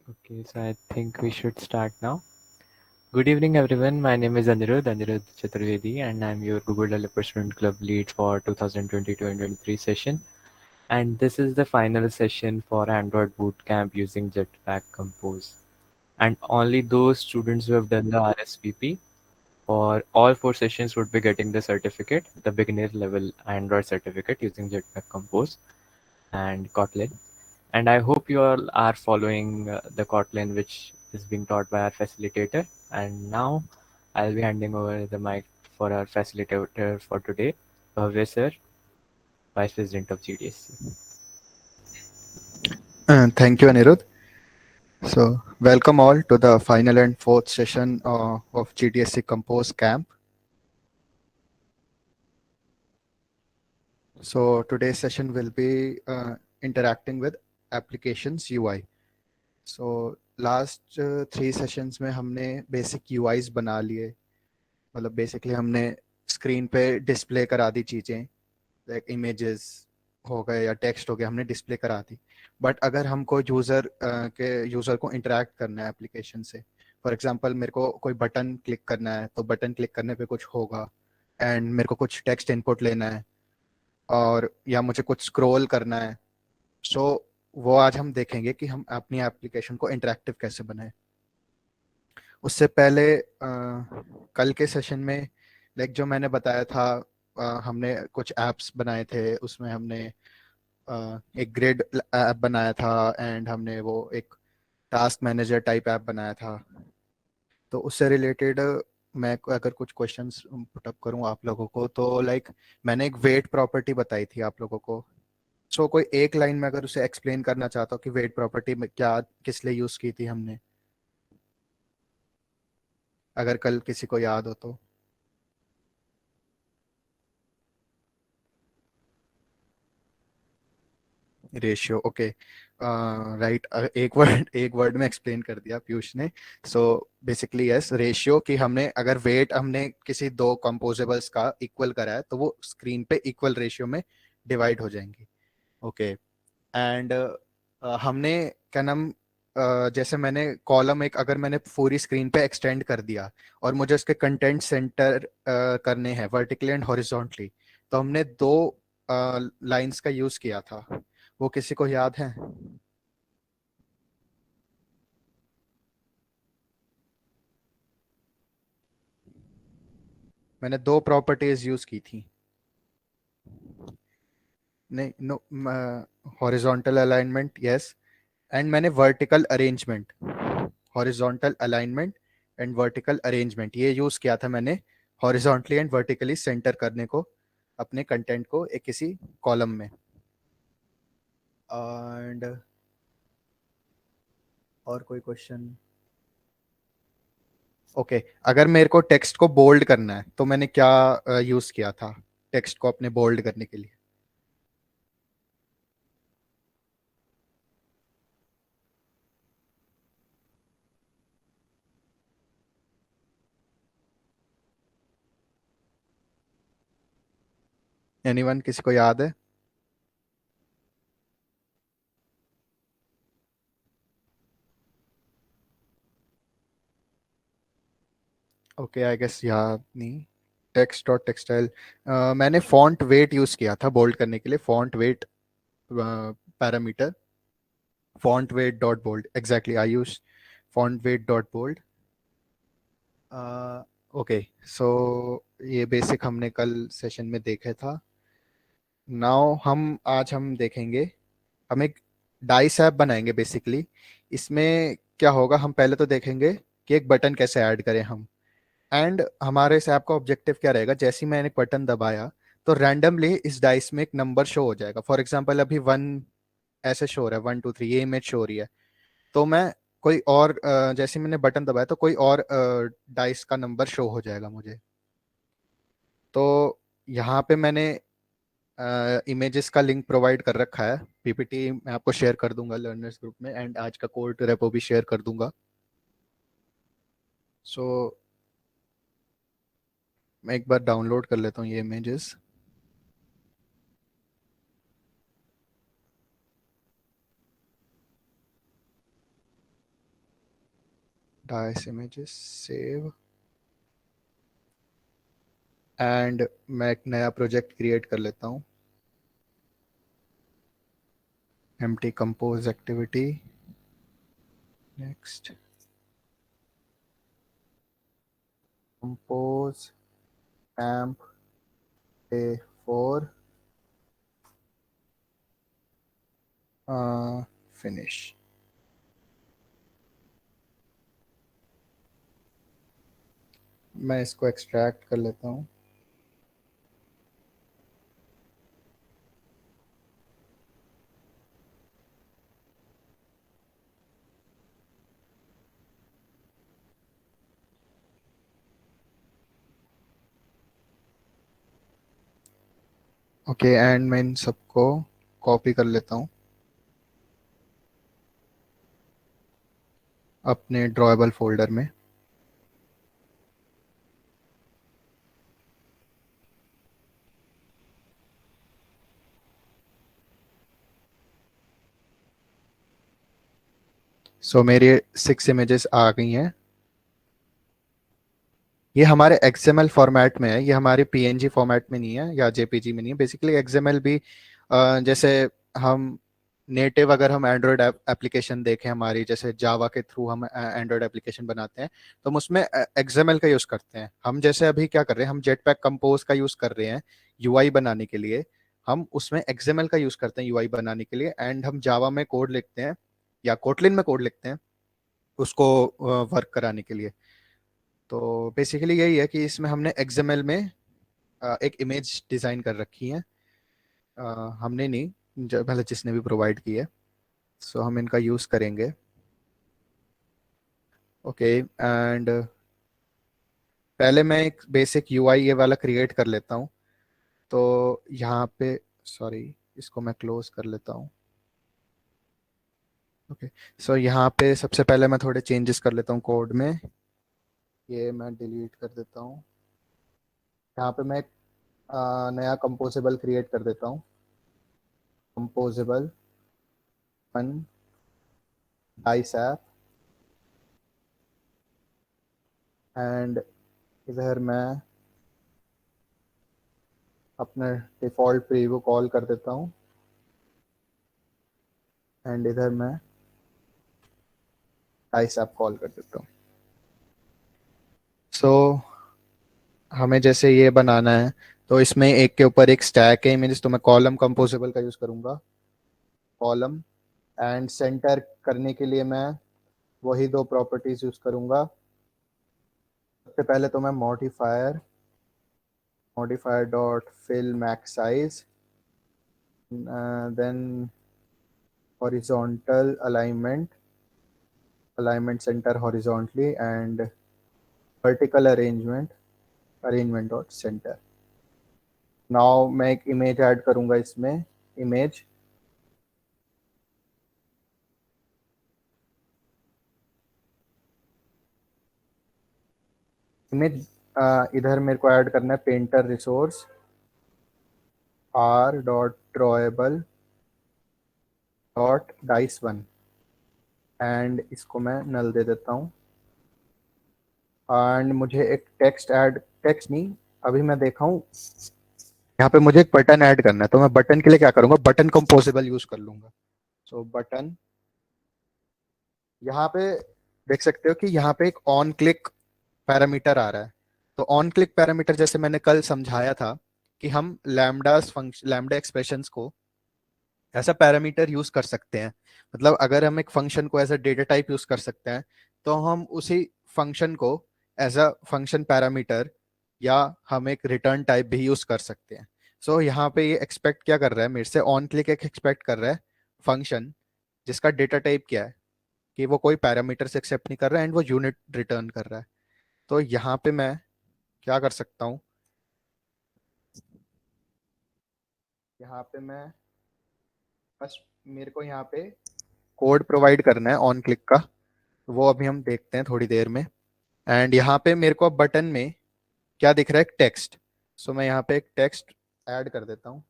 Okay, so I think we should start now. Good evening, everyone. My name is Anirudh Chaturvedi, and I'm your Google Developer Student Club lead for 2022-23 session. And this is the final session for Android Bootcamp using Jetpack Compose. And only those students who have done the RSVP for all four sessions would be getting the certificate, the beginner level Android certificate using Jetpack Compose and Kotlin. And I hope you all are following the Kotlin which is being taught by our facilitator. And now I'll be handing over the mic for our facilitator for today, Bhavya sir, Vice President of GDSC. Thank you, Anirudh. So, welcome all to the final and fourth session of GDSC Compose Camp. So, today's session will be interacting with applications UI. So, last three sessions में हमने basic UIs बना लिए. मतलब basically हमने screen पे display करा दी चीज़ें, like images हो गए या टेक्स्ट हो गया, हमने डिस्प्ले करा दी. बट अगर हमको यूज़र को इंटरेक्ट करना है एप्लीकेशन से, फॉर एग्जांपल मेरे को कोई बटन क्लिक करना है तो बटन क्लिक करने पे कुछ होगा, एंड मेरे को कुछ टेक्स्ट इनपुट लेना है और या मुझे कुछ स्क्रॉल करना है. सो वो आज हम देखेंगे कि हम अपनी एप्लीकेशन को इंटरेक्टिव कैसे बनाएं. उससे पहले कल के सेशन में लाइक जो मैंने बताया था, हमने कुछ ऐप्स बनाए थे. उसमें हमने एक ग्रिड ऐप बनाया था एंड हमने वो एक टास्क मैनेजर टाइप ऐप बनाया था. तो उससे रिलेटेड मैं अगर कुछ क्वेश्चंस पुटअप करूं आप लोगों को, तो लाइक मैंने एक वेट प्रॉपर्टी बताई थी आप लोगों को. सो कोई एक लाइन में अगर उसे एक्सप्लेन करना चाहता हूँ कि वेट प्रॉपर्टी में क्या किस लिए यूज की थी हमने, अगर कल किसी को याद हो तो. Ratio, okay, right. एक वर्ड में एक्सप्लेन कर दिया पीयूष ने. सो बेसिकली यस, रेशियो कि हमने अगर वेट हमने किसी दो कंपोजेबल्स का इक्वल करा है तो वो स्क्रीन पे इक्वल रेशियो में डिवाइड हो जाएंगी. ओके. एंड हमने क्या नाम, जैसे मैंने कॉलम एक अगर मैंने पूरी स्क्रीन पे एक्सटेंड कर दिया और मुझे उसके कंटेंट सेंटर करने हैं वर्टिकली एंड हॉरिजॉन्टली, तो हमने दो लाइंस का यूज किया था. वो किसी को याद है? मैंने दो प्रॉपर्टीज यूज की थी. नहीं, no. Horizontal alignment, yes. And मैंने vertical arrangement, horizontal alignment and vertical arrangement ये यूज किया था मैंने, हॉरिजॉन्टली एंड वर्टिकली सेंटर करने को अपने कंटेंट को एक किसी कॉलम में. एंड और कोई क्वेश्चन? ओके. अगर मेरे को टेक्स्ट को बोल्ड करना है तो मैंने क्या यूज किया था टेक्स्ट को अपने बोल्ड करने के लिए? एनीवन, किसी को याद है? ओके, आई गेस याद नहीं. टेक्स्ट और टेक्सटाइल, मैंने फॉन्ट वेट यूज किया था बोल्ड करने के लिए. Font weight parameter, font weight dot bold, exactly I use font weight dot bold. Okay. So ये बेसिक हमने कल सेशन में देखा था. नाउ आज हम देखेंगे, हम एक डाइस ऐप बनाएंगे बेसिकली. इसमें क्या होगा, हम पहले तो देखेंगे कि एक बटन कैसे ऐड करें हम. एंड हमारे इस ऐप का ऑब्जेक्टिव क्या रहेगा, जैसे ही मैंने एक बटन दबाया तो रैंडमली इस डाइस में एक नंबर शो हो जाएगा. फॉर एग्जांपल अभी 1 ऐसे शो हो रहा है, 1 2 3 ये इमेज शो हो रही है. तो मैं कोई और जैसे ही मैंने बटन दबाया तो कोई और डाइस का नंबर शो हो जाएगा मुझे. तो यहाँ पे मैंने इमेजेस का लिंक प्रोवाइड कर रखा है. पीपीटी मैं आपको शेयर कर दूंगा लर्नर्स ग्रुप में, एंड आज का कोड रेपो भी शेयर कर दूंगा. सो मैं एक बार डाउनलोड कर लेता हूँ ये images. Dice images save, and मैं एक नया प्रोजेक्ट क्रिएट कर लेता हूँ, empty compose activity, next compose amp a4 finish. मैं इसको एक्सट्रैक्ट कर लेता हूँ। ओके, एंड मैं इन सबको कॉपी कर लेता हूँ अपने ड्रॉएबल फोल्डर में। सो मेरी 6 इमेजेस आ गई हैं। ये हमारे XML फॉर्मेट में है, ये हमारे PNG फॉर्मेट में नहीं है या JPG में नहीं है। बेसिकली XML भी जैसे हम नेटिव, अगर हम एंड्रॉयड एप्लीकेशन देखें हमारी, जैसे जावा के थ्रू हम एंड्रॉयड एप्लीकेशन बनाते हैं, तो हम उसमें XML का यूज़ करते हैं। हम जैसे अभी क्या कर रहे हैं, हम जेटपैक कंपोज का यूज़ कर रहे हैं UI बनाने के लिए। हम उसमें XML का यूज़ करते हैं UI बनाने के लिए, एंड हम जावा में कोड लिखते हैं या कोटलिन में कोड लिखते हैं उसको वर्क कराने के लिए। तो बेसिकली यही है कि इसमें हमने XML में एक इमेज डिज़ाइन कर रखी है। अ, हमने नहीं, मतलब जिसने भी प्रोवाइड की है। सो हम इनका यूज़ करेंगे। ओके, एंड पहले मैं एक बेसिक UI ये वाला क्रिएट कर लेता हूँ। तो यहाँ पे, सॉरी, इसको मैं क्लोज कर लेता हूँ। ओके, सो यहाँ पे सबसे पहले मैं थोड़े चेंजेस कर लेता हूँ कोड में। ये मैं डिलीट कर देता हूँ। यहाँ पे मैं एक नया कंपोजेबल क्रिएट कर देता हूँ, composable fun dice app, and इधर मैं अपना डिफ़ॉल्ट प्रीव्यू कॉल कर देता हूँ, एंड इधर मैं डाइस ऐप कॉल कर देता हूँ। सो हमें जैसे ये बनाना है, तो इसमें एक के ऊपर एक स्टैक है इमेजेस, तो मैं कॉलम कंपोजेबल का यूज़ करूँगा, कॉलम। एंड सेंटर करने के लिए मैं वही दो प्रॉपर्टीज यूज़ करूँगा। सबसे पहले तो मैं modifier dot fill max size, then horizontal alignment centre horizontally, and vertical arrangement dot centre. Now मैं एक इमेज ऐड करूंगा इसमें, इमेज इमेज इधर मेरे को ऐड करना है painter resource r dot drawable dot dice one, and इसको मैं नल दे देता हूँ। एंड मुझे एक टेक्स्ट नहीं, अभी मैं देखा हूँ यहाँ पे मुझे एक बटन ऐड करना है, तो मैं बटन के लिए क्या करूंगा, बटन कंपोजेबल यूज कर लूंगा। सो बटन, यहाँ पे देख सकते हो कि यहाँ पे एक ऑन क्लिक पैरामीटर आ रहा है। तो ऑन क्लिक पैरामीटर जैसे मैंने कल समझाया था कि हम लैम्डा एक्सप्रेशंस को ऐसा पैरामीटर यूज कर सकते हैं। मतलब अगर हम एक फंक्शन को as a data type use कर सकते हैं, तो हम उसी फंक्शन को एज अ फंक्शन पैरामीटर या हम एक रिटर्न टाइप भी यूज कर सकते हैं। सो यहाँ पे ये एक्सपेक्ट क्या कर रहा है मेरे से, ऑन क्लिक एक एक्सपेक्ट कर रहा है फंक्शन जिसका डेटा टाइप क्या है, कि वो कोई पैरामीटर से एक्सेप्ट नहीं कर रहा है, एंड वो यूनिट रिटर्न कर रहा है। तो यहाँ पे मैं क्या कर सकता हूँ, यहाँ पे मैं बस, मेरे को यहाँ पे कोड प्रोवाइड करना है ऑन क्लिक का, वो अभी हम देखते हैं थोड़ी देर में। एंड यहाँ पे मेरे को अब बटन में क्या दिख रहा है, एक टेक्स्ट। सो मैं यहाँ पे एक टेक्स्ट ऐड कर देता हूँ,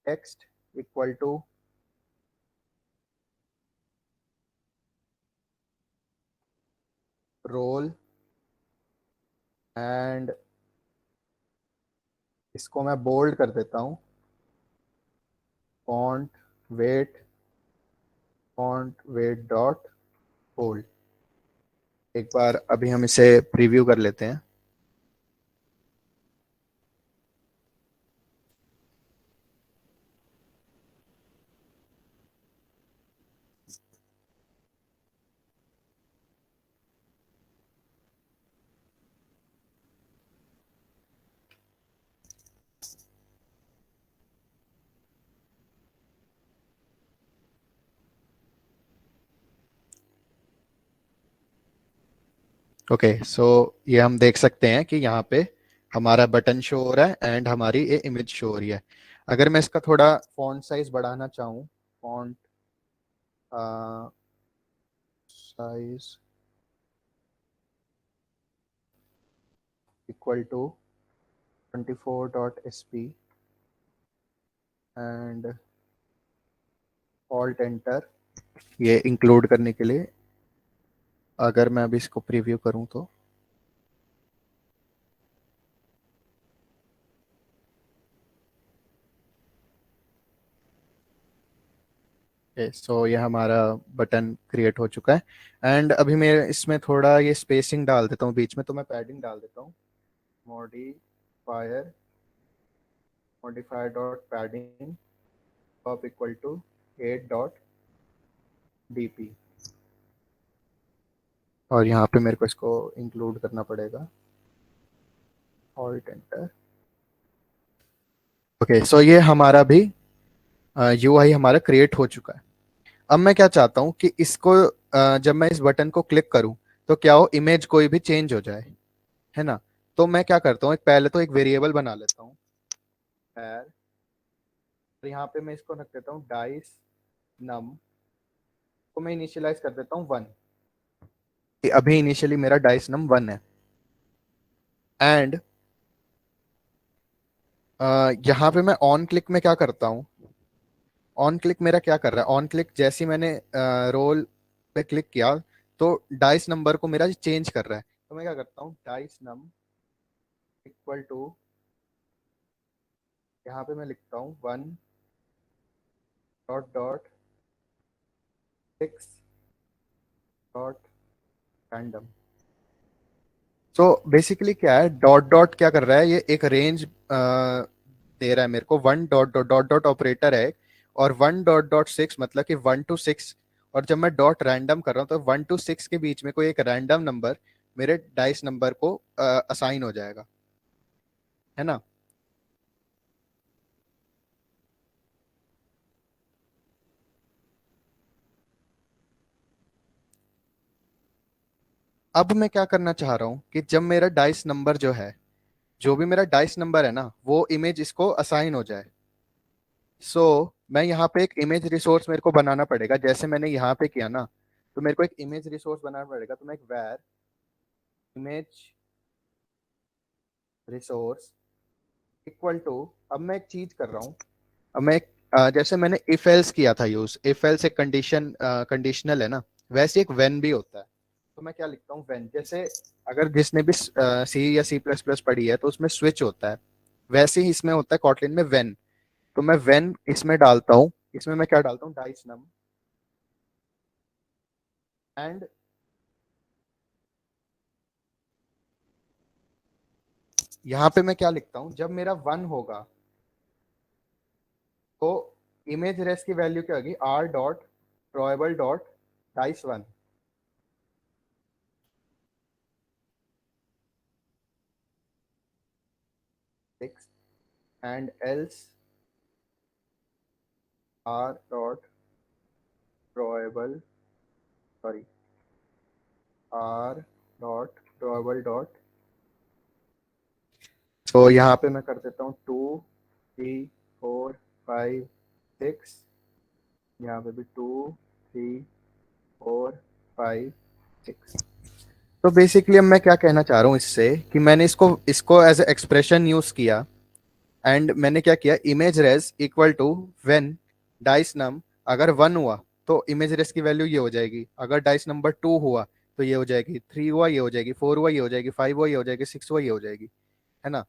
text equal to roll and इसको मैं बोल्ड कर देता हूँ, फॉन्ट वेट डॉट बोल्ड। एक बार अभी हम इसे प्रीव्यू कर लेते हैं। ओके, सो ये हम देख सकते हैं कि यहाँ पे हमारा बटन शो हो रहा है एंड हमारी ये इमेज शो हो रही है। अगर मैं इसका थोड़ा फॉन्ट साइज बढ़ाना चाहूँ, font size equal to 24.sp and alt enter, ये इंक्लूड करने के लिए। अगर मैं अभी इसको प्रीव्यू करूं तो सो ये हमारा बटन क्रिएट हो चुका है। एंड अभी मैं इसमें थोड़ा ये स्पेसिंग डाल देता हूँ बीच में, तो मैं पैडिंग डाल देता हूँ, modifier modifier dot padding top equal to 8.dp। और यहाँ पे मेरे को इसको इंक्लूड करना पड़ेगा, ऑल्ट एंटर। ओके, सो ये हमारा भी यूआई हमारा क्रिएट हो चुका है। अब मैं क्या चाहता हूँ कि इसको जब मैं इस बटन को क्लिक करूँ तो क्या हो, इमेज कोई भी चेंज हो जाए, है ना। तो मैं क्या करता हूँ, पहले तो एक वेरिएबल बना लेता हूँ, और यहाँ पे मैं इसको रख देता हूँ डाइस नम को मैं इनिशियलाइज कर देता हूँ 1। अभी इनिशियली मेरा डाइस नम 1 है। एंड यहाँ पे मैं ऑन क्लिक में क्या करता हूँ, ऑन क्लिक मेरा क्या कर रहा है, ऑन क्लिक जैसे ही मैंने रोल पे क्लिक किया तो डाइस नंबर को मेरा चेंज कर रहा है। तो मैं क्या करता हूँ, डाइस नम इक्वल टू, यहाँ पे मैं लिखता हूँ 1.6.random। सो बेसिकली क्या है, डॉट डॉट क्या कर रहा है, ये एक रेंज दे रहा है मेरे को, 1 डॉट डॉट ऑपरेटर है, और 1.6 मतलब कि 1 to 6। और जब मैं डॉट रैंडम कर रहा हूँ तो 1 to 6 के बीच में कोई एक रैंडम नंबर मेरे डाइस नंबर को असाइन हो जाएगा, है ना। अब मैं क्या करना चाह रहा हूँ कि जब मेरा डाइस नंबर जो है, जो भी मेरा डाइस नंबर है ना, वो इमेज इसको असाइन हो जाए। मैं यहाँ पे एक इमेज रिसोर्स मेरे को बनाना पड़ेगा, जैसे मैंने यहाँ पे किया ना। तो मेरे को एक इमेज रिसोर्स बनाना पड़ेगा, तो मैं एक वैर इमेज रिसोर्स इक्वल टू, अब मैं एक चीज कर रहा हूँ। अब मैं एक जैसे मैंने इफ एल्स किया था यूज, इफ एल्स एक कंडीशनल है ना, वैसे एक व्हेन भी होता है। तो मैं क्या लिखता हूँ, व्हेन, जैसे अगर जिसने भी सी या सी प्लस प्लस पढ़ी है तो उसमें स्विच होता है, वैसे ही इसमें होता है कॉटलिन में व्हेन। तो मैं व्हेन इसमें डालता हूँ, इसमें मैं क्या डालता हूँ, डाइस नम एंड यहाँ पे मैं क्या लिखता हूँ, जब मेरा 1 होगा तो इमेज रेस की वैल्यू क्या होगी, r.drawable.dice1। And else r.drawable, sorry, r.drawable. तो यहाँ पे मैं कर देता हूँ 2 3 4 5 6, यहाँ पे भी 2 3 4 5 6। तो बेसिकली अब मैं क्या कहना चाह रहा हूँ इससे, कि मैंने इसको इसको एज ए एक्सप्रेशन यूज किया। एंड मैंने क्या किया, image res equal to when dice num अगर 1 हुआ तो इमेज रेस की वैल्यू ये हो जाएगी, अगर डाइस नंबर 2 हुआ तो ये हो जाएगी, 3 हुआ ये हो जाएगी, 4 हुआ ये हो जाएगी, 5 हुआ ये हो जाएगी, 6 हुआ ये हो जाएगी, है ना।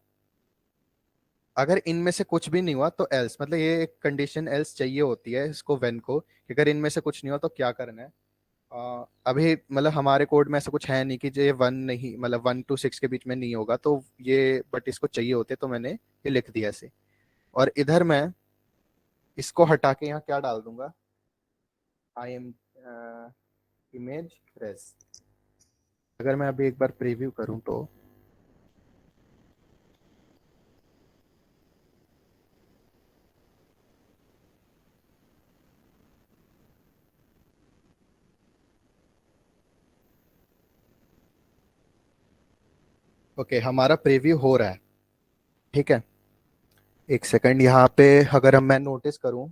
अगर इनमें से कुछ भी नहीं हुआ तो एल्स, मतलब ये एक कंडीशन एल्स चाहिए होती है इसको वेन को, कि अगर इनमें से कुछ नहीं हुआ तो क्या करना है। अभी मतलब हमारे कोड में ऐसा कुछ है नहीं कि जो ये 1 नहीं, मतलब 1 to 6 के बीच में नहीं होगा तो ये, बट इसको चाहिए होते तो मैंने ये लिख दिया ऐसे। और इधर मैं इसको हटा के यहाँ क्या डाल दूंगा, आई एम इमेज res। अगर मैं अभी एक बार प्रीव्यू करूं तो ओके, हमारा प्रीव्यू हो रहा है। ठीक है, एक सेकंड यहाँ पे अगर हम मैं नोटिस करूं,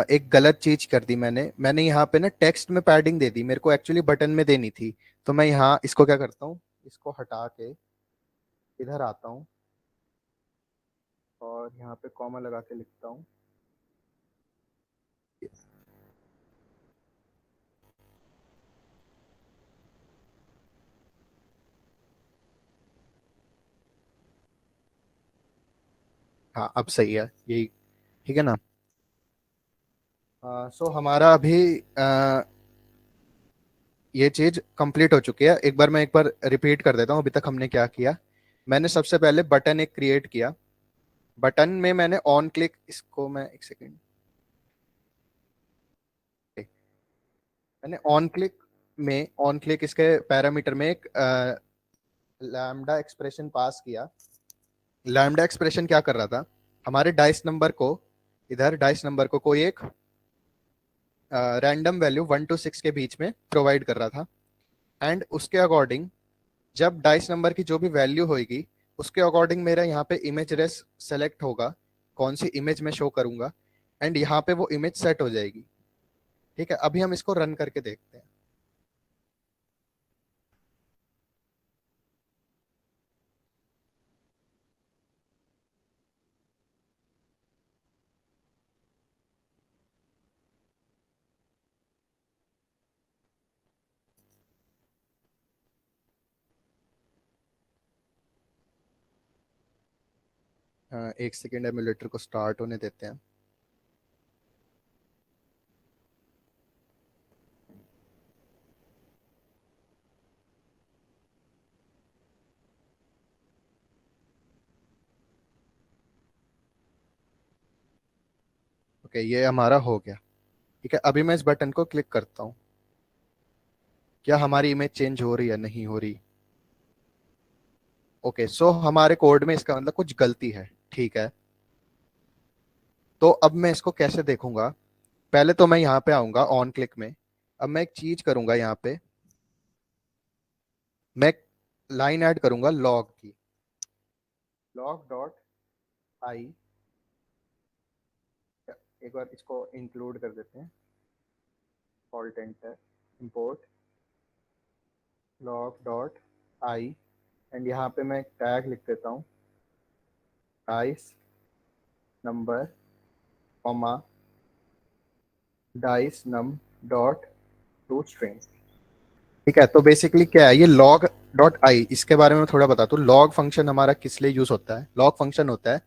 एक गलत चीज कर दी मैंने यहाँ पे ना टेक्स्ट में पैडिंग दे दी, मेरे को एक्चुअली बटन में देनी थी। तो मैं यहाँ इसको क्या करता हूँ, इसको हटा के इधर आता हूँ और यहाँ पे कॉमा लगा के लिखता हूँ। हाँ अब सही है यही, ठीक है ना। सो हमारा अभी ये चीज कंप्लीट हो चुकी है। एक बार रिपीट कर देता हूँ अभी तक हमने क्या किया। मैंने सबसे पहले बटन एक क्रिएट किया, बटन में मैंने ऑन क्लिक, इसको मैं एक सेकेंड, मैंने ऑन क्लिक इसके पैरामीटर में एक लैम्डा एक्सप्रेशन पास किया। लैम्डा एक्सप्रेशन क्या कर रहा था, हमारे डाइस नंबर को, इधर डाइस नंबर को कोई एक रैंडम वैल्यू 1 to 6 के बीच में प्रोवाइड कर रहा था। एंड उसके अकॉर्डिंग जब डाइस नंबर की जो भी वैल्यू होगी उसके अकॉर्डिंग मेरा यहाँ पे इमेज रेस सेलेक्ट होगा, कौन सी इमेज में शो करूंगा, एंड यहाँ पे वो इमेज सेट हो जाएगी। ठीक है, अभी हम इसको रन करके देखते हैं। एक सेकेंड, एमुलेटर को स्टार्ट होने देते हैं। ओके, ये हमारा हो गया। ठीक है, अभी मैं इस बटन को क्लिक करता हूँ, क्या हमारी इमेज चेंज हो रही है, नहीं हो रही। ओके, सो हमारे कोड में इसका मतलब कुछ गलती है। ठीक है, तो अब मैं इसको कैसे देखूंगा, पहले तो मैं यहाँ पे आऊंगा ऑन क्लिक में। अब मैं एक चीज करूंगा, यहाँ पे मैं लाइन ऐड करूंगा लॉग की, लॉग डॉट आई, एक बार इसको इंक्लूड कर देते हैं, fault enter, import log dot I, and यहाँ पे मैं टैग लिख देता हूँ, dice number comma dice num dot to string. ठीक है, तो बेसिकली क्या है ये लॉग डॉट आई, इसके बारे में थोड़ा बता दूं। लॉग फंक्शन हमारा किस लिए यूज होता है, लॉग फंक्शन होता है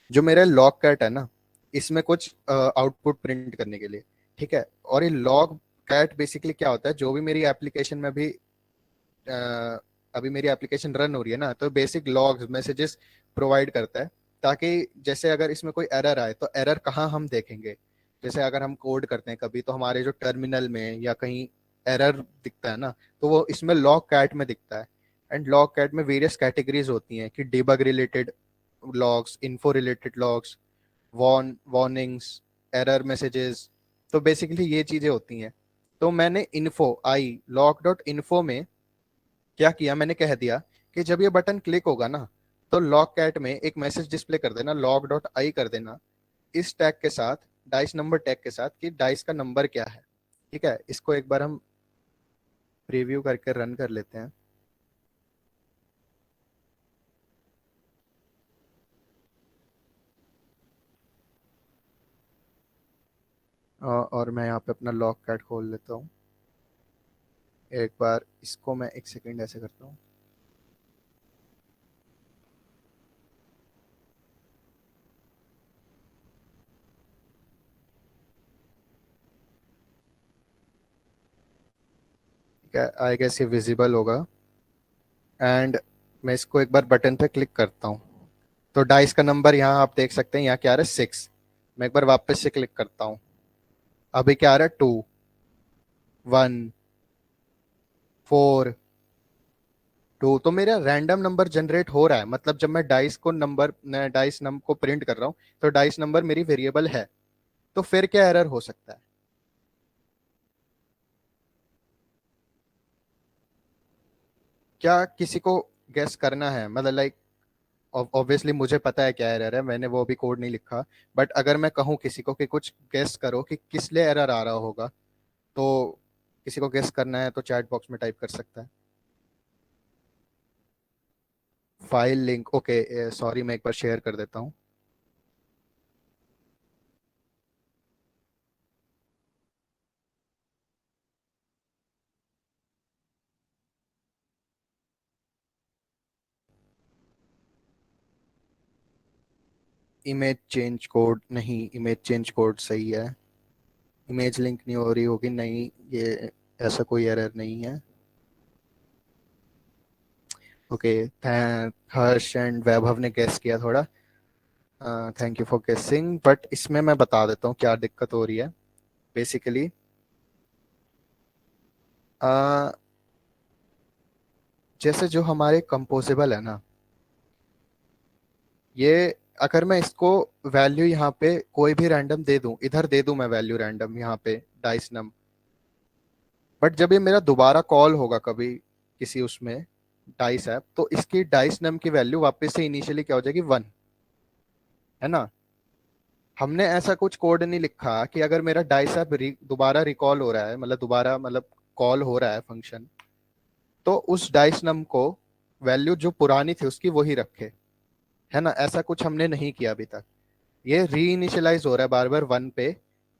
जो मेरा लॉग कैट है ना, इसमें कुछ आउटपुट प्रिंट करने के लिए। ठीक है, और ये लॉग कैट बेसिकली क्या होता है, जो भी मेरी एप्लीकेशन में भी अभी मेरी एप्लीकेशन रन हो रही है ना, तो बेसिक लॉग्स मैसेजेस प्रोवाइड करता है, ताकि जैसे अगर इसमें कोई एरर आए तो एरर कहाँ हम देखेंगे। जैसे अगर हम कोड करते हैं कभी, तो हमारे जो टर्मिनल में या कहीं एरर दिखता है ना, तो वो इसमें लॉग कैट में दिखता है। एंड लॉग कैट में वेरियस कैटेगरीज होती हैं कि debug related logs, info related logs, warnings, error messages. तो बेसिकली ये चीजें होती हैं। तो मैंने info I log dot info में क्या किया, मैंने कह दिया कि जब ये बटन क्लिक होगा ना, तो लॉग कैट में एक मैसेज डिस्प्ले कर देना, लॉग डॉट आई कर देना, इस टैग के साथ, डाइस नंबर टैग के साथ, कि डाइस का नंबर क्या है। ठीक है, इसको एक बार हम प्रीव्यू करके रन कर लेते हैं। और मैं यहाँ पे अपना लॉग कैट खोल लेता हूँ। एक बार इसको मैं एक सेकंड ऐसे करता हूँ। ठीक है, आई गेस ये विजिबल होगा। एंड मैं इसको एक बार बटन पे क्लिक करता हूँ, तो डाइस का नंबर यहाँ आप देख सकते हैं, यहाँ क्या आ रहा है 6। मैं एक बार वापस से क्लिक करता हूँ, अभी क्या आ रहा है 2, 1, 4, 2। तो मेरा रैंडम नंबर जनरेट हो रहा है, मतलब जब मैं डाइस नंबर को प्रिंट कर रहा हूँ तो डाइस नंबर मेरी वेरिएबल है। तो फिर क्या एरर हो सकता है? क्या किसी को गेस करना है? मतलब लाइक ऑब्वियसली मुझे पता है क्या एरर है, मैंने वो भी कोड नहीं लिखा। बट अगर मैं कहूँ किसी को कि कुछ गेस करो कि किस लिए एरर आ रहा होगा, तो किसी को गेस करना है तो चैट बॉक्स में टाइप कर सकता है। फाइल लिंक, ओके सॉरी, मैं एक बार शेयर कर देता हूँ। इमेज चेंज कोड नहीं, इमेज चेंज कोड सही है। इमेज लिंक नहीं हो रही होगी, नहीं ये ऐसा कोई एरर नहीं है। ओके, हर्ष एंड वैभव ने गेस किया थोड़ा, थैंक यू फॉर गेसिंग। बट इसमें मैं बता देता हूँ क्या दिक्कत हो रही है। बेसिकली जैसे जो हमारे कंपोजेबल है ना, ये अगर मैं इसको वैल्यू यहाँ पे कोई भी रैंडम दे दूं, इधर दे दूं मैं वैल्यू रैंडम यहाँ पे डाइस नम, बट जब ये मेरा दोबारा कॉल होगा कभी किसी उसमें डाइस ऐप, तो इसकी डाइस नम की वैल्यू वापस से इनिशियली क्या हो जाएगी 1, है ना। हमने ऐसा कुछ कोड नहीं लिखा कि अगर मेरा डाइस ऐप दोबारा रिकॉल हो रहा है, मतलब दोबारा मतलब कॉल हो रहा है फंक्शन, तो उस डाइस नम को वैल्यू जो पुरानी थी उसकी वही रखे, है ना। ऐसा कुछ हमने नहीं किया अभी तक। ये री इनिशियलाइज हो रहा है बार बार 1 पे।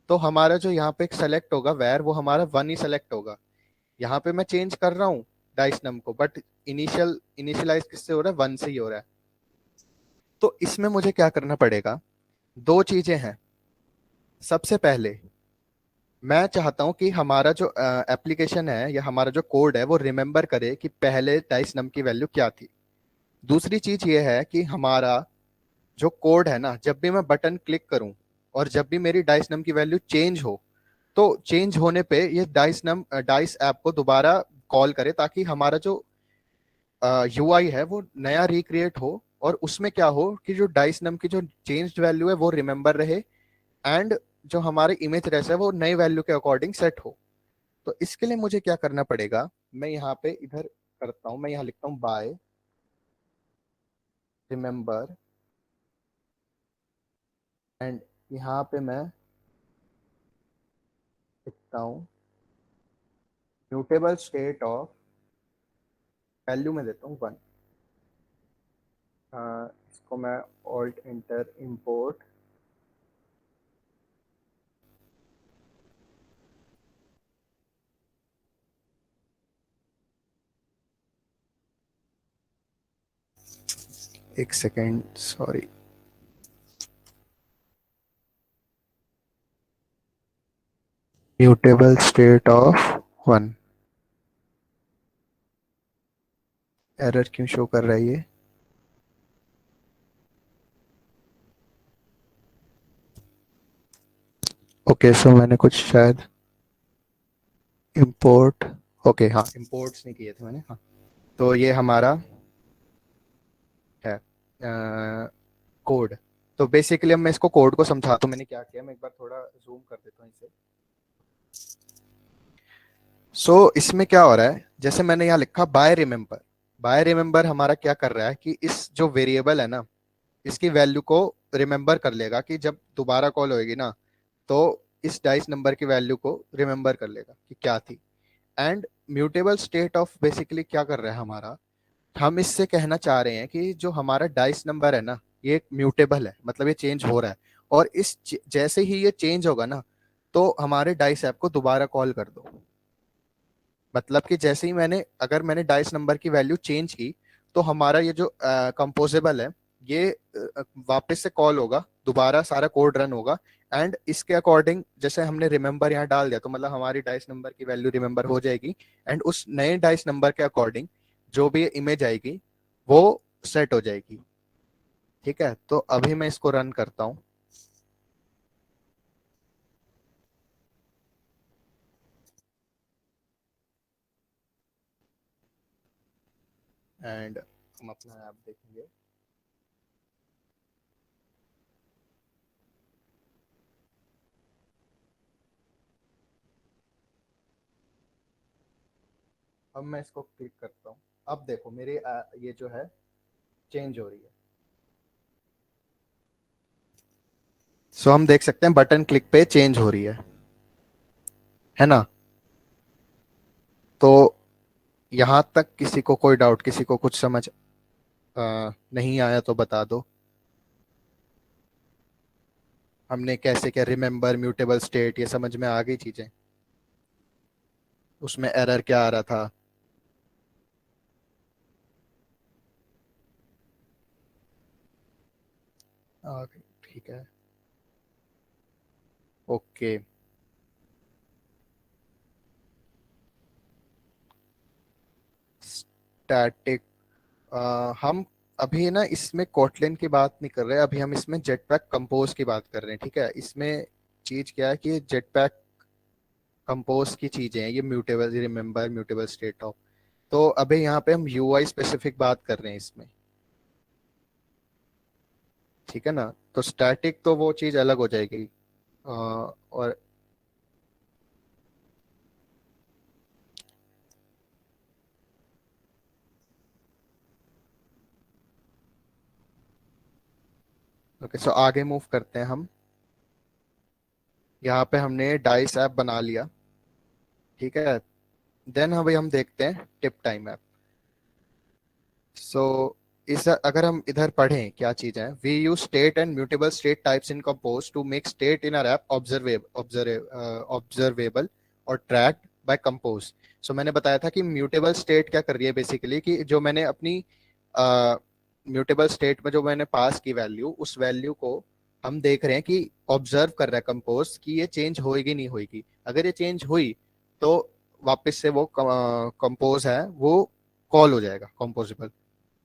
तो हमारा जो यहाँ पे सेलेक्ट होगा वैर, वो हमारा 1 ही सेलेक्ट होगा। यहाँ पे मैं चेंज कर रहा हूँ डाइस नम को, बट इनिशियलाइज किससे हो रहा है? 1 से ही हो रहा है। तो इसमें मुझे क्या करना पड़ेगा? दो चीजें हैं। सबसे पहले मैं चाहता हूं कि हमारा जो एप्लीकेशन है या हमारा जो कोड है वो रिमेंबर करे कि पहले डाइस नम की वैल्यू क्या थी। दूसरी चीज ये है कि हमारा जो कोड है ना, जब भी मैं बटन क्लिक करूं और जब भी मेरी डाइस नम की वैल्यू चेंज हो, तो चेंज होने पे ये डाइस ऐप को दोबारा कॉल करे, ताकि हमारा जो यूआई है वो नया रिक्रिएट हो, और उसमें क्या हो कि जो डाइस नम की जो चेंज्ड वैल्यू है वो रिमेंबर रहे, एंड जो हमारे इमेज रेस है वो नई वैल्यू के अकॉर्डिंग सेट हो। तो इसके लिए मुझे क्या करना पड़ेगा? मैं यहाँ पे इधर करता हूँ, मैं यहाँ लिखता हूँ बाय रिमेंबर, एंड यहाँ पे मैं लिखता हूँ म्यूटेबल स्टेट ऑफ, वैल्यू में देता हूँ 1। इसको मैं ऑल्ट इंटर इंपोर्ट, एक second sorry, mutable state of 1। Error क्यों शो कर रहा है ये? ओके सो मैंने कुछ शायद इंपोर्ट, ओके हाँ इंपोर्ट्स नहीं किए थे मैंने, हाँ। तो ये हमारा है कोड। तो बेसिकली अब मैं इसको कोड को समझाता हूँ मैंने क्या किया। मैं एक बार थोड़ा जूम कर देता हूँ इसे। इसमें क्या हो रहा है, जैसे मैंने यहाँ लिखा बाय रिमेंबर। बाय रिमेंबर हमारा क्या कर रहा है कि इस जो वेरिएबल है ना, इसकी वैल्यू को रिमेंबर कर लेगा कि जब दोबारा कॉल होएगी ना, तो इस डाइस नंबर की वैल्यू को रिमेंबर कर लेगा कि क्या थी। And mutable state of basically क्या कर रहा है हमारा, हम इससे कहना चाह रहे हैं कि जो हमारा डाइस नंबर है ना, ये म्यूटेबल है, मतलब ये चेंज हो रहा है। और जैसे ही ये चेंज होगा ना, तो हमारे डाइस ऐप को दोबारा कॉल कर दो। मतलब कि जैसे ही अगर मैंने डाइस नंबर की वैल्यू चेंज की, तो हमारा ये जो कंपोजेबल है, ये वापस से कॉल होगा, दोबारा सारा कोड रन होगा, एंड इसके अकॉर्डिंग जैसे हमने रिमेंबर यहाँ डाल दिया, तो मतलब हमारी डाइस नंबर की वैल्यू रिमेंबर हो जाएगी, एंड उस नए डाइस नंबर के अकॉर्डिंग जो भी इमेज आएगी वो सेट हो जाएगी। ठीक है, तो अभी मैं इसको रन करता हूँ, एंड हम अपना ऐप देखेंगे। अब मैं इसको क्लिक करता हूँ, अब देखो मेरी ये जो है चेंज हो रही है। सो हम देख सकते हैं बटन क्लिक पे चेंज हो रही है ना। तो यहाँ तक किसी को कोई डाउट, किसी को कुछ समझ नहीं आया तो बता दो। हमने कैसे क्या रिमेंबर म्यूटेबल स्टेट, ये समझ में आ गई चीजें, उसमें एरर क्या आ रहा था। आ गई, ठीक है, ओके। स्टैटिक, हम अभी ना इसमें कोटलिन की बात नहीं कर रहे, अभी हम इसमें जेटपैक कंपोज की बात कर रहे हैं। ठीक है, इसमें चीज क्या है कि जेटपैक कंपोज की चीजें हैं, ये mutable remember mutable state of. तो अभी यहाँ पे हम यूआई स्पेसिफिक बात कर रहे हैं इसमें। ठीक है ना, तो स्टैटिक तो वो चीज अलग हो जाएगी। और ओके, सो आगे मूव करते हैं हम। यहाँ पे हमने डाइस ऐप बना लिया। ठीक है, देन अभी हम देखते हैं टिप टाइम ऐप। सो इस अगर हम इधर पढ़ें क्या चीज है, we use state and mutable state types in compose to make state in our app observable और ट्रैक्ड बाय कंपोज। सो मैंने बताया था कि म्यूटेबल स्टेट क्या कर रही है बेसिकली, कि जो मैंने अपनी म्यूटेबल स्टेट में जो मैंने पास की वैल्यू, उस वैल्यू को हम देख रहे हैं कि ऑब्जर्व कर रहा है कंपोज कि ये चेंज होएगी नहीं होएगी। अगर ये चेंज हुई तो वापस से वो कंपोज है वो कॉल हो जाएगा composable.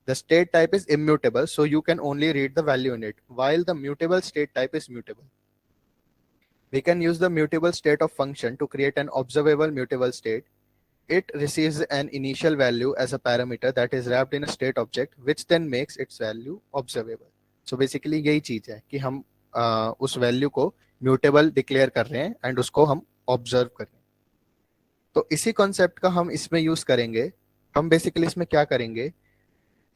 The state type is immutable, so you can only read the value in it, while the mutable state type is mutable. We can use the mutable state of function to create an observable mutable state. It receives an initial value as a parameter that is wrapped in a state object, which then makes its value observable. So basically यही चीज है कि हम उस value को mutable declare कर रहे हैं एंड उसको हम ऑब्जर्व कर रहे हैं। तो इसी कॉन्सेप्ट का हम इसमें यूज करेंगे। हम बेसिकली इसमें क्या करेंगे,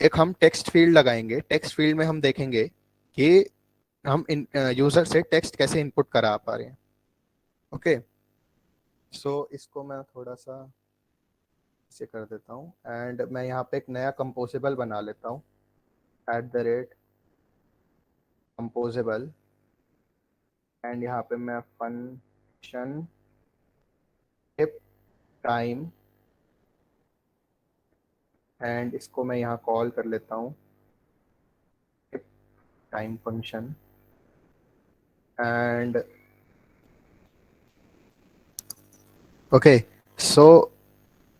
एक हम टेक्स्ट फील्ड लगाएंगे। टेक्स्ट फील्ड में हम देखेंगे कि हम यूजर से टेक्स्ट कैसे इनपुट करा पा रहे हैं। ओके, सो इसको मैं थोड़ा सा इसे कर देता हूँ, एंड मैं यहाँ पे एक नया कंपोजेबल बना लेता हूँ, @composable, एंड यहाँ पे मैं फंक्शन टिप टाइम, एंड इसको मैं यहाँ कॉल कर लेता हूँ tip time function. And okay, so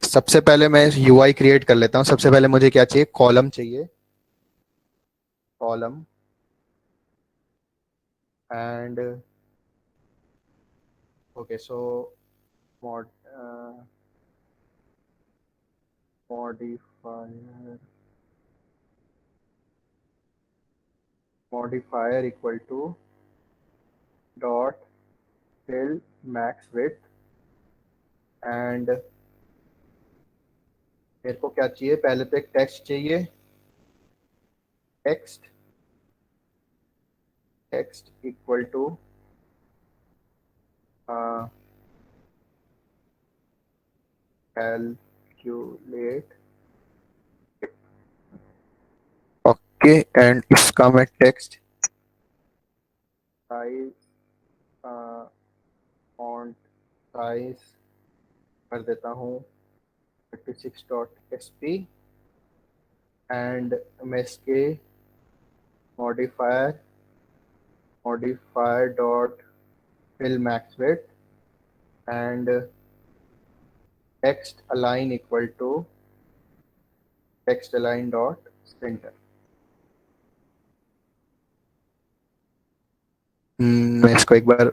सबसे पहले मैं यूआई क्रिएट कर लेता हूँ। सबसे पहले मुझे क्या चाहिए, कॉलम चाहिए, column, and okay, so mod modifier modifier equal to dot fill max with, and मेरे को क्या चाहिए, पहले तो एक टेक्स्ट चाहिए, text text equal to calculate. Okay, and इसका मैं टेक्स्ट साइज, फॉन्ट साइज कर देता हूँ 36.sp and msk modifier dot fill max width and text align equal to text align dot center. मैं इसको एक बार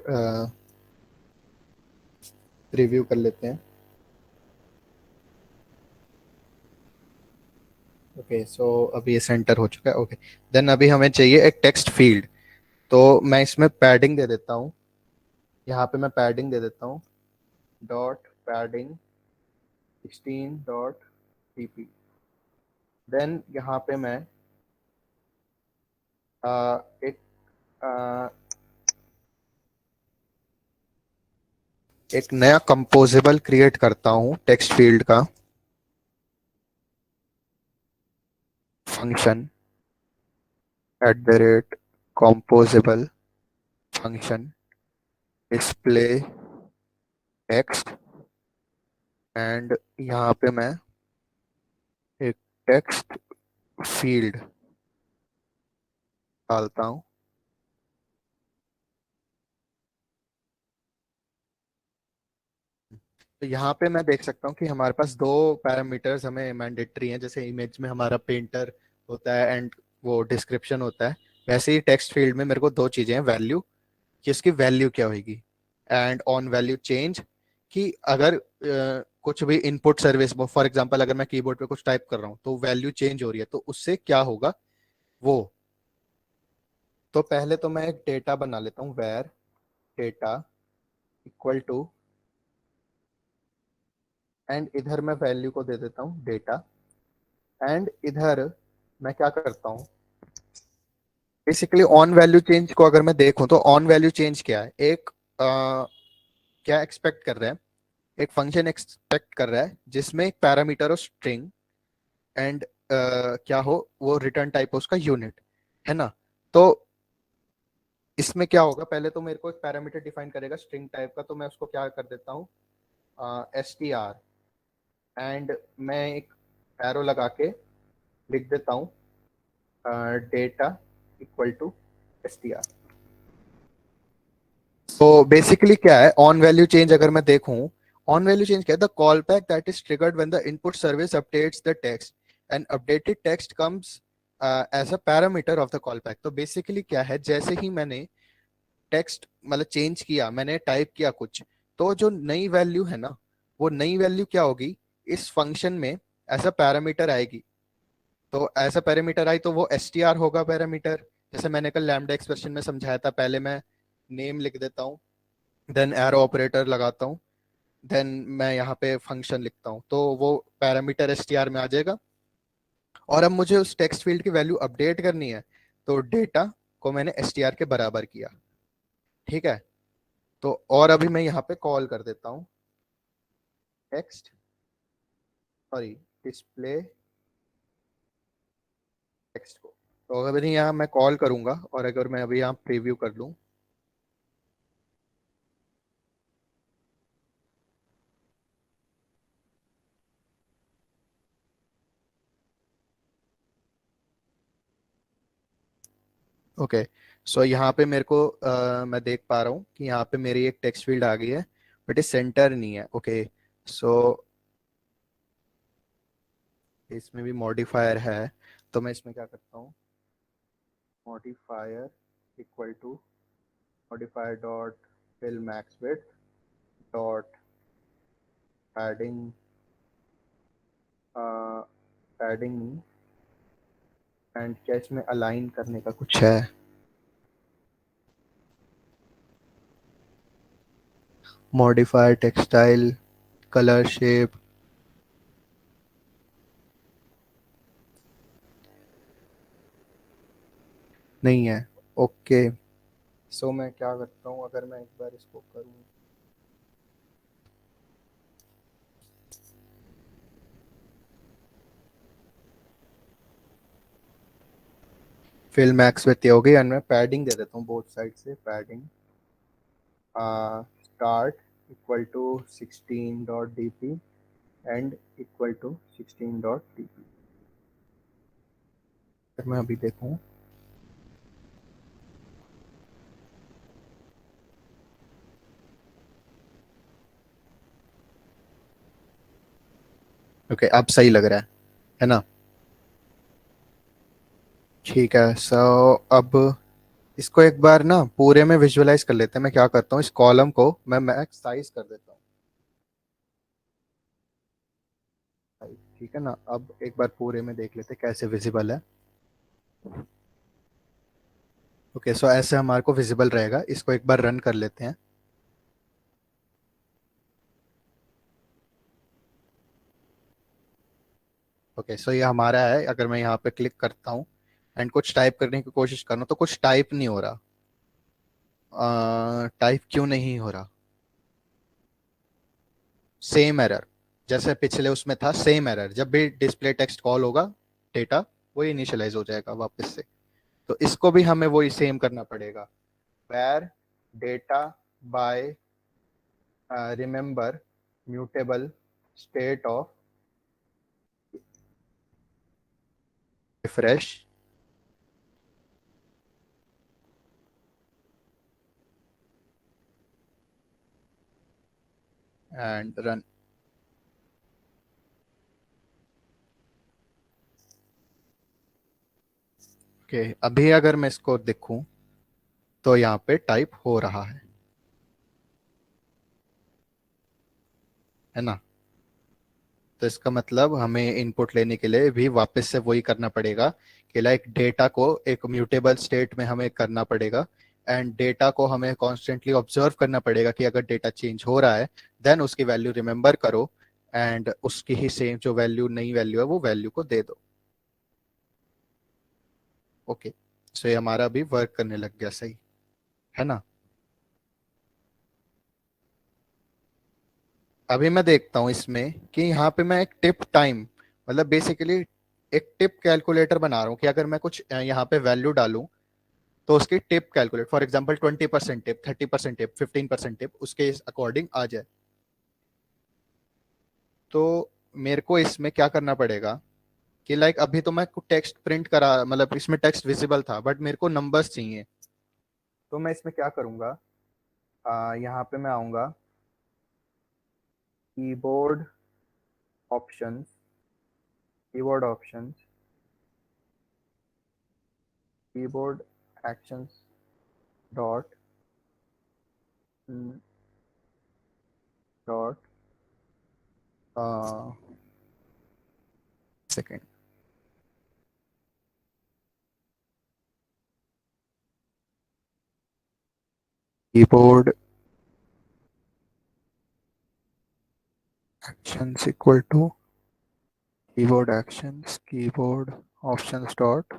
रिव्यू कर लेते हैं. ओके, सो अभी ये सेंटर हो चुका है. ओके, देन अभी हमें चाहिए एक टेक्स्ट फील्ड. तो मैं इसमें पैडिंग दे देता हूँ. यहाँ पे मैं पैडिंग दे देता हूँ डॉट पैडिंग 16.pp. देन यहाँ पे मैं एक एक नया कंपोजेबल क्रिएट करता हूँ टेक्स्ट फील्ड का function @composable function display text. And यहाँ पे मैं एक टेक्स्ट फील्ड डालता हूँ. तो यहाँ पे मैं देख सकता हूँ कि हमारे पास दो पैरामीटर्स हमें मैंडेटरी हैं. जैसे इमेज में हमारा पेंटर होता है एंड वो डिस्क्रिप्शन होता है, वैसे ही टेक्स्ट फील्ड में मेरे को दो चीजें हैं. वैल्यू, कि इसकी वैल्यू क्या होगी, एंड ऑन वैल्यू चेंज, कि अगर कुछ भी इनपुट सर्विस, फॉर एग्जांपल अगर मैं कीबोर्ड पे कुछ टाइप कर रहा हूँ तो वैल्यू चेंज हो रही है तो उससे क्या होगा वो. तो पहले तो मैं एक डेटा बना लेता हूँ, var data equal to, and इधर मैं वैल्यू को दे देता हूँ डेटा. एंड इधर मैं क्या करता हूँ, बेसिकली ऑन वैल्यू चेंज को अगर मैं देखूं तो ऑन वैल्यू चेंज क्या है, एक क्या एक्सपेक्ट कर रहे हैं, एक फंक्शन एक्सपेक्ट कर रहा है जिसमें एक पैरामीटर हो स्ट्रिंग एंड क्या हो वो रिटर्न टाइप हो उसका यूनिट, है ना. तो इसमें क्या होगा, पहले तो मेरे को एक पैरामीटर डिफाइन करेगा स्ट्रिंग टाइप का, तो मैं उसको क्या कर देता हूँ str, एंड मैं एक एरो लगा के लिख देता हूँ डेटा इक्वल टू str. तो बेसिकली क्या है ऑन वैल्यू चेंज, अगर मैं देखूं ऑन वैल्यू चेंज क्या है, the call back that is triggered when the input service updates the text and updated text comes as a parameter of the call back. तो basically क्या है, जैसे ही मैंने टेक्स्ट मतलब चेंज किया, मैंने टाइप किया कुछ, तो जो नई वैल्यू है ना, वो नई वैल्यू क्या होगी, इस फंक्शन में एज अ पैरामीटर आएगी. तो ऐसा पैरामीटर आई तो वो str होगा पैरामीटर. जैसे मैंने कल लैम्डा एक्सप्रेशन में समझाया था, पहले मैं नेम लिख देता हूँ, देन एरो ऑपरेटर लगाता हूँ, देन मैं यहाँ पे फंक्शन लिखता हूँ, तो वो पैरामीटर str में आ जाएगा. और अब मुझे उस टेक्स्ट फील्ड की वैल्यू अपडेट करनी है, तो डेटा को मैंने str के बराबर किया. ठीक है. तो और अभी मैं यहाँ पे कॉल कर देता हूँ टेक्स्ट, सॉरी, डिस्प्ले टेक्स्ट को. तो अगर यहाँ मैं कॉल करूंगा और अगर मैं अभी यहाँ प्रीव्यू कर लूँ, ओके, सो यहाँ पे मेरे को मैं देख पा रहा हूँ कि यहाँ पे मेरी एक टेक्स्ट फील्ड आ गई है, बट ये सेंटर नहीं है. ओके, सो इसमें भी मॉडिफायर है, तो मैं इसमें क्या करता हूँ, modifier equal to modifier dot fill max width dot padding padding and क्या इसमें अलाइन करने का कुछ है, मॉडिफायर टेक्सटाइल कलर शेप, नहीं है. ओके, सो मैं क्या करता हूँ, अगर मैं एक बार इसको करूँ, फिल मैक्स विथ हो गई एंड मैं पैडिंग दे देता हूँ बोथ साइड से. Padding start equal to 16.dp and equal to 16.tp। अगर मैं अभी देखूं, ओके अब सही लग रहा है ना? ठीक है, सो अब इसको एक बार ना पूरे में विजुअलाइज कर लेते हैं। मैं क्या करता हूँ, इस कॉलम को मैं मैक्स साइज कर देता हूँ। ठीक है ना? अब एक बार पूरे में देख लेते हैं कैसे विजिबल है। ओके, सो ऐसे हमारे को विजिबल रहेगा। इसको एक बार रन कर लेते हैं। ओके, सो ये हमारा है। अगर मैं यहाँ पे क्लिक करता हूँ एंड कुछ टाइप करने की कोशिश कर रहा हूँ तो कुछ टाइप नहीं हो रहा। टाइप क्यों नहीं हो रहा? सेम एरर जैसे पिछले उसमें था, सेम एरर। जब भी डिस्प्ले टेक्स्ट कॉल होगा, डेटा वो इनिशियलाइज हो जाएगा वापस से। तो इसको भी हमें वही सेम करना पड़ेगा। where data by remember mutable state of refresh and run। Okay, अभी अगर मैं इसको देखूं तो यहाँ पे टाइप हो रहा है ना? तो इसका मतलब हमें इनपुट लेने के लिए भी वापस से वही करना पड़ेगा कि लाइक डेटा को एक म्यूटेबल स्टेट में हमें करना पड़ेगा। एंड डेटा को हमें कॉन्स्टेंटली ऑब्जर्व करना पड़ेगा कि अगर डेटा चेंज हो रहा है देन उसकी वैल्यू रिमेंबर करो एंड उसकी ही सेम जो वैल्यू, नई वैल्यू है वो वैल्यू को दे दो। ओके, सो ये हमारा भी वर्क करने लग गया, सही है ना? अभी मैं देखता हूँ इसमें कि यहाँ पे मैं एक टिप टाइम, मतलब बेसिकली एक टिप कैलकुलेटर बना रहा हूँ कि अगर मैं कुछ यहाँ पे वैल्यू डालूं तो उसकी tip calculate, for example 20% tip, 30% tip, 15% tip, उसके अकॉर्डिंग आ जाए। तो मेरे को इसमें क्या करना पड़ेगा कि लाइक अभी तो मैं टेक्स्ट प्रिंट करा, मतलब इसमें टेक्स्ट विजिबल था बट मेरे को नंबर्स चाहिए। तो मैं इसमें क्या करूंगा, यहाँ पे मैं आऊंगा, keyboard options, keyboard options, keyboard actions dot dot second, keyboard actions equal to keyboard actions, keyboard options dot,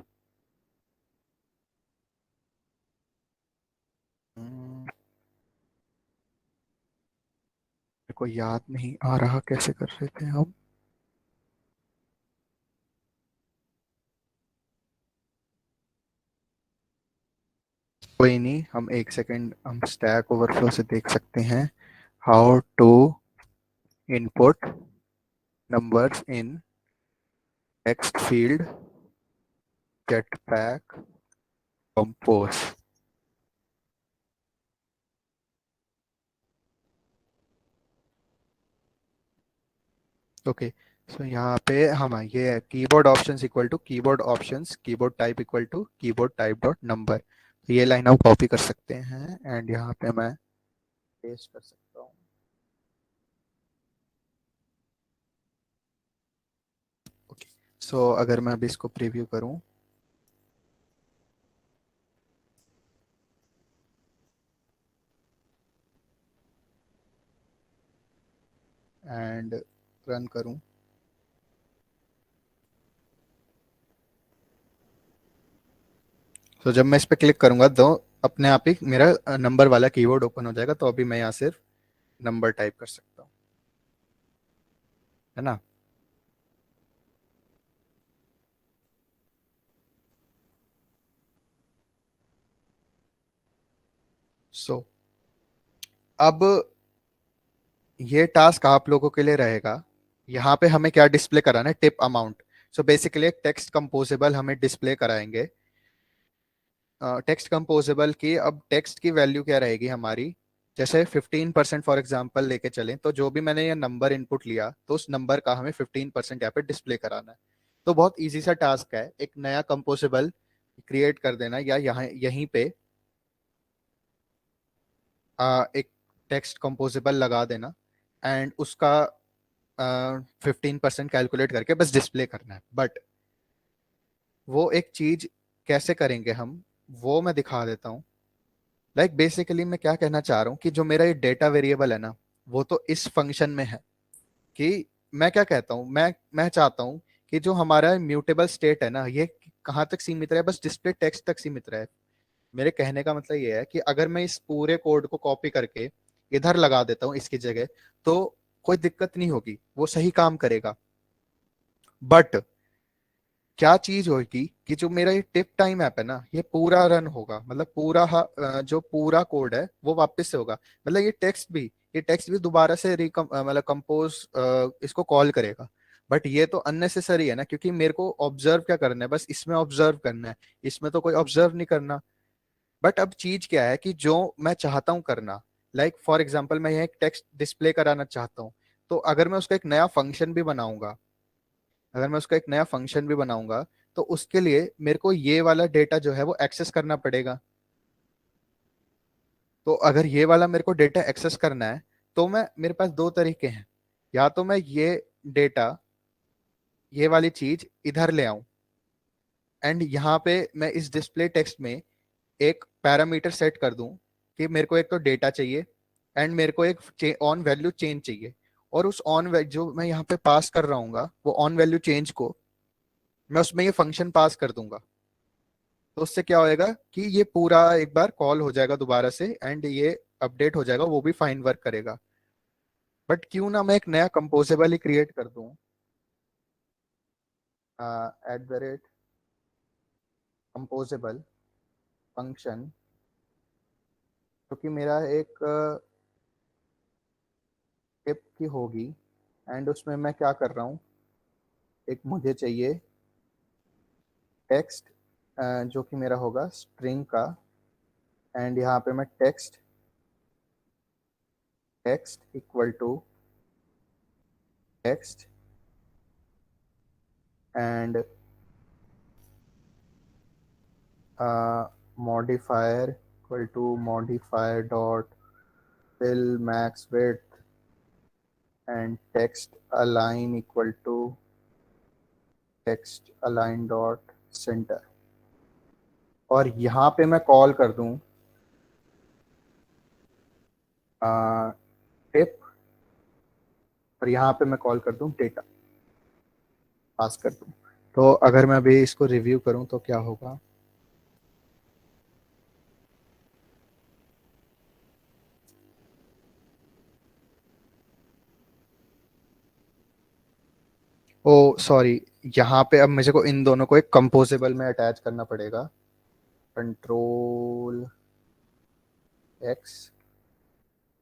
मेरे को याद नहीं आ रहा कैसे कर रहे थे हम। कोई नहीं, हम एक सेकेंड हम स्टैक ओवरफ्लो से देख सकते हैं। How to input numbers in text field jetpack compose. Okay, so यहाँ पे हम ये है keyboard options equal to keyboard options, keyboard type equal to keyboard type dot number. तो ये लाइन हम कॉपी कर सकते हैं एंड यहाँ पे मैं पेस्ट कर सकता हूँ। ओके, सो अगर मैं अभी इसको प्रीव्यू करूँ एंड रन करूँ, तो जब मैं इस पर क्लिक करूंगा तो अपने आप ही मेरा नंबर वाला कीबोर्ड ओपन हो जाएगा। तो अभी मैं यहाँ सिर्फ नंबर टाइप कर सकता हूँ, है ना? सो अब ये टास्क आप लोगों के लिए रहेगा यहाँ पे हमें क्या डिस्प्ले कराना है, टिप अमाउंट। सो बेसिकली एक टेक्स्ट कंपोजेबल हमें डिस्प्ले कराएंगे। टेक्स्ट कंपोजेबल की अब टेक्स्ट की वैल्यू क्या रहेगी हमारी, जैसे 15% फॉर एग्जांपल लेके चलें, तो जो भी मैंने ये नंबर इनपुट लिया तो उस नंबर का हमें 15% यहाँ पे डिस्प्ले कराना है। तो बहुत इजी सा टास्क है, एक नया कंपोजेबल क्रिएट कर देना या यहाँ यहीं पे एक टेक्स्ट कंपोजेबल लगा देना एंड उसका 15% कैलकुलेट करके बस डिस्प्ले करना है। बट वो एक चीज कैसे करेंगे हम, वो मैं दिखा देता हूँ। लाइक बेसिकली मैं क्या कहना चाह रहा हूँ कि जो मेरा ये डेटा वेरिएबल है ना, वो तो इस फंक्शन में है कि मैं क्या कहता हूँ, मैं चाहता हूँ कि जो हमारा म्यूटेबल स्टेट है ना, ये कहाँ तक सीमित रहे, बस डिस्प्ले टेक्स्ट तक सीमित रहे। मेरे कहने का मतलब ये है कि अगर मैं इस पूरे कोड को कॉपी करके इधर लगा देता हूँ इसकी जगह, तो कोई दिक्कत नहीं होगी, वो सही काम करेगा। बट क्या चीज होगी कि जो मेरा ये टिप टाइम ऐप है ना, ये पूरा रन होगा, मतलब पूरा जो पूरा कोड है वो वापस से होगा। मतलब ये टेक्स्ट भी दोबारा से मतलब कंपोज इसको कॉल करेगा। बट ये तो अननेसेसरी है ना, क्योंकि मेरे को ऑब्जर्व क्या करना है, बस इसमें ऑब्जर्व करना है, इसमें तो कोई ऑब्जर्व नहीं करना। बट अब चीज क्या है कि जो मैं चाहता हूँ करना, लाइक फॉर एग्जाम्पल मैं यहाँ एक टेक्स्ट डिस्प्ले कराना चाहता हूँ, तो अगर मैं उसका एक नया फंक्शन भी बनाऊंगा, तो उसके लिए मेरे को ये वाला डेटा जो है वो एक्सेस करना पड़ेगा। तो अगर ये वाला मेरे को डेटा एक्सेस करना है, तो मैं मेरे पास दो तरीके हैं। या तो मैं ये डेटा, ये वाली चीज इधर ले आऊं एंड यहाँ पे मैं इस डिस्प्ले टेक्स्ट में एक पैरामीटर सेट कर दूं कि मेरे को एक तो डेटा चाहिए एंड मेरे को एक ऑन वैल्यू चेंज चाहिए। और उस जो मैं यहाँ पे पास कर रहा हूँ वो ऑन वैल्यू चेंज को मैं उसमें ये फंक्शन पास कर दूंगा। तो उससे क्या होएगा कि ये पूरा एक बार कॉल हो जाएगा दोबारा से एंड ये अपडेट हो जाएगा, वो भी फाइन वर्क करेगा। बट क्यों ना मैं एक नया कंपोजेबल ही क्रिएट कर दूं, @कंपोजेबल फंक्शन, क्योंकि मेरा एक टिप की होगी एंड उसमें मैं क्या कर रहा हूँ, एक मुझे चाहिए टेक्स्ट जो कि मेरा होगा स्ट्रिंग का, एंड यहाँ पे मैं text text equal to text and modifier equal to modifier dot fill max width and text align equal to text align dot center। और यहाँ पे मैं कॉल कर दूं टिप, और यहाँ पे मैं कॉल कर दूं डेटा, पास कर दूं। तो अगर मैं अभी इसको रिव्यू करूं तो क्या होगा, ओ सॉरी, यहाँ पे अब मुझे को इन दोनों को एक कंपोजेबल में अटैच करना पड़ेगा। Control x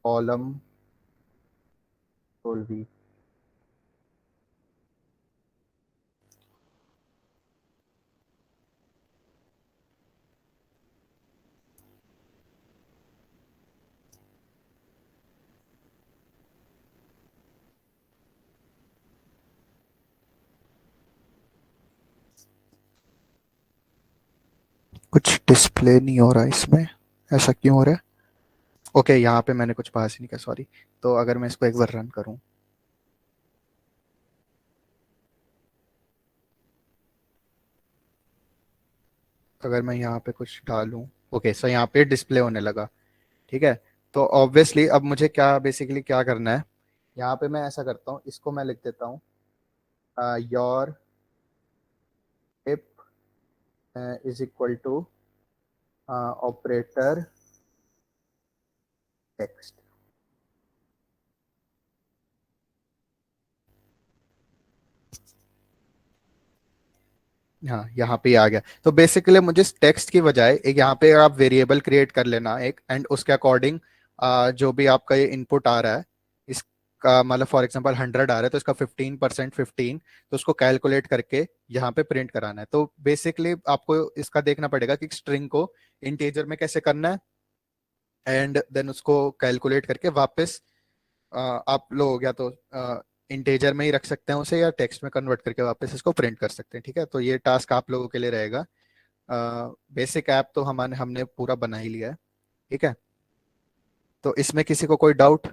column control we. कुछ डिस्प्ले नहीं हो रहा इसमें, ऐसा क्यों हो रहा है। ओके यहाँ पे मैंने कुछ पास ही नहीं किया, सॉरी। तो अगर मैं इसको एक बार रन करूं, अगर मैं यहाँ पे कुछ डालूं, ओके सो यहाँ पे डिस्प्ले होने लगा। ठीक है। तो ऑब्वियसली अब मुझे क्या बेसिकली क्या करना है, यहाँ पे मैं ऐसा करता हूँ, इसको मैं लिख देता हूँ your if is equal to operator text. हाँ यहाँ पे आ गया। तो बेसिकली मुझे टेक्स्ट की बजाय एक यहाँ पे आप वेरिएबल क्रिएट कर लेना एक, एंड उसके अकॉर्डिंग जो भी आपका ये इनपुट आ रहा है इसका का मतलब फॉर एग्जांपल 100 आ रहा है तो इसका 15% 15, तो उसको कैलकुलेट करके यहाँ पे प्रिंट कराना है। तो बेसिकली आपको इसका देखना पड़ेगा कि स्ट्रिंग को इंटीजर में कैसे करना है, एंड देन उसको कैलकुलेट करके वापस आप लोग या तो इंटीजर में ही रख सकते हैं उसे, या टेक्स्ट में कन्वर्ट करके वापस इसको प्रिंट कर सकते हैं। ठीक है, तो ये टास्क आप लोगों के लिए रहेगा। बेसिक ऐप तो हमने पूरा बना ही लिया है। ठीक है, तो इसमें किसी को कोई डाउट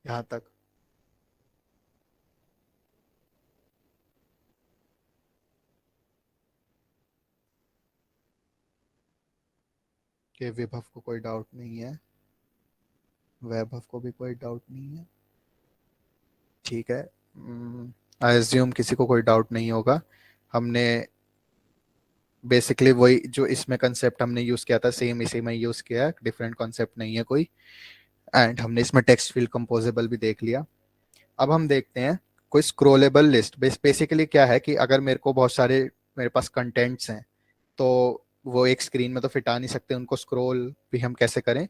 यहाँ तक? कि विभव को कोई डाउट नहीं है, वैभव को भी कोई डाउट नहीं है। ठीक है, आई एज्यूम किसी को कोई डाउट नहीं होगा। हमने बेसिकली वही जो इसमें कंसेप्ट हमने यूज किया था सेम इसी में यूज किया है, डिफरेंट कॉन्सेप्ट नहीं है कोई। एंड हमने इसमें टेक्स्ट फील्ड कंपोजेबल भी देख लिया। अब हम देखते हैं कोई स्क्रोलेबल लिस्ट। बेसिकली क्या है कि अगर मेरे को बहुत सारे मेरे पास कंटेंट्स हैं, तो वो एक स्क्रीन में तो फिट आ नहीं सकते, उनको स्क्रोल भी हम कैसे करें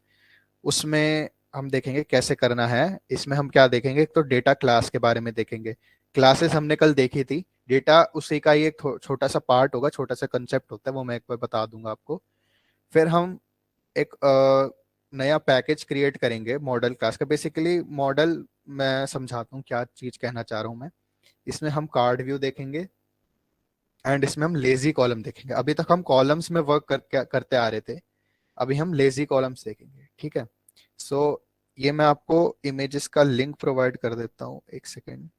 उसमें हम देखेंगे कैसे करना है। इसमें हम क्या देखेंगे, एक तो डेटा क्लास के बारे में देखेंगे। क्लासेस हमने कल देखी थी, डेटा उसी का ही एक छोटा सा पार्ट होगा, छोटा सा कंसेप्ट होता है, वो मैं एक बार बता दूंगा आपको। फिर हम एक नया पैकेज क्रिएट करेंगे मॉडल क्लास का। बेसिकली मॉडल मैं समझाता हूँ क्या चीज कहना चाह रहा हूँ मैं। इसमें हम कार्ड व्यू देखेंगे, एंड इसमें हम लेजी कॉलम देखेंगे। अभी तक हम कॉलम्स में वर्क करते आ रहे थे, अभी हम लेजी कॉलम्स देखेंगे। ठीक है, सो ये मैं आपको इमेजेस का लिंक प्रोवाइड कर देता हूँ, एक सेकेंड।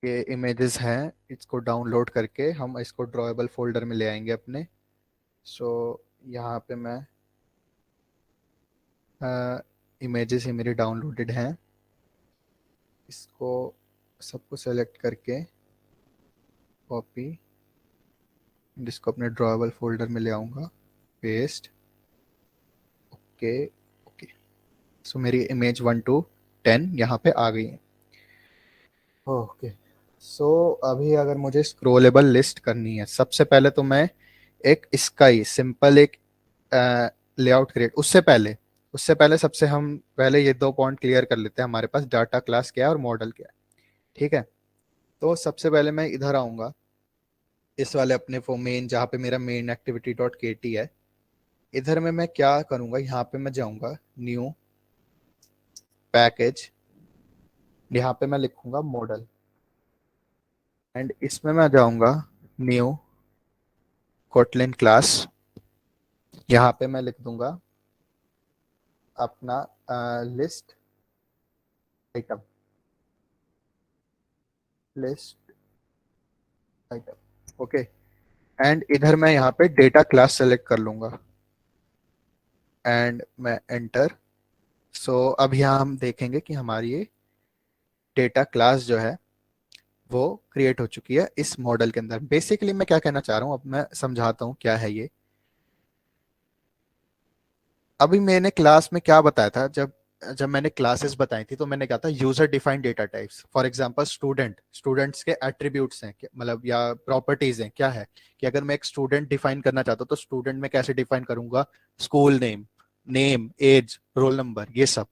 ये इमेजेस हैं, इसको डाउनलोड करके हम इसको ड्रॉएबल फोल्डर में ले आएंगे अपने। सो यहाँ पे मैं इमेजेस ही मेरी डाउनलोडेड हैं, इसको सबको सेलेक्ट करके कॉपी, जिसको अपने ड्रॉएबल फोल्डर में ले आऊँगा, पेस्ट। ओके ओके, सो मेरी इमेज 1 to 10 यहाँ पे आ गई है। ओके, सो अभी अगर मुझे स्क्रोलेबल लिस्ट करनी है, सबसे पहले तो मैं एक इसका ही सिंपल एक लेआउट क्रिएट, उससे पहले सबसे हम पहले ये दो पॉइंट क्लियर कर लेते हैं, हमारे पास डाटा क्लास क्या है और मॉडल क्या है। ठीक है, तो सबसे पहले मैं इधर आऊंगा, इस वाले अपने फो मेन, जहाँ पे मेरा मेन एक्टिविटी डॉट के टी है। इधर में मैं क्या करूंगा, यहाँ पे मैं जाऊंगा न्यू पैकेज, यहाँ पे मैं लिखूंगा मॉडल, एंड इसमें मैं जाऊंगा न्यू कोटलिन क्लास, यहाँ पे मैं लिख दूंगा अपना list item, list item. Okay, and इधर मैं यहाँ पे डेटा क्लास सेलेक्ट कर लूंगा, एंड मैं एंटर। सो अब यहाँ हम देखेंगे कि हमारी ये डेटा क्लास जो है वो क्रिएट हो चुकी है इस मॉडल के अंदर। बेसिकली मैं क्या कहना चाह रहा हूँ, अब मैं समझाता हूँ क्या है ये। अभी मैंने क्लास में क्या बताया था, जब जब मैंने क्लासेस बताई थी तो मैंने कहा था user defined data types. For example students के एट्रीब्यूट्स हैं मतलब या प्रॉपर्टीज हैं, क्या है कि अगर मैं एक स्टूडेंट डिफाइन करना चाहता हूँ तो स्टूडेंट में कैसे डिफाइन करूंगा, school name, name, age, roll number, ये सब।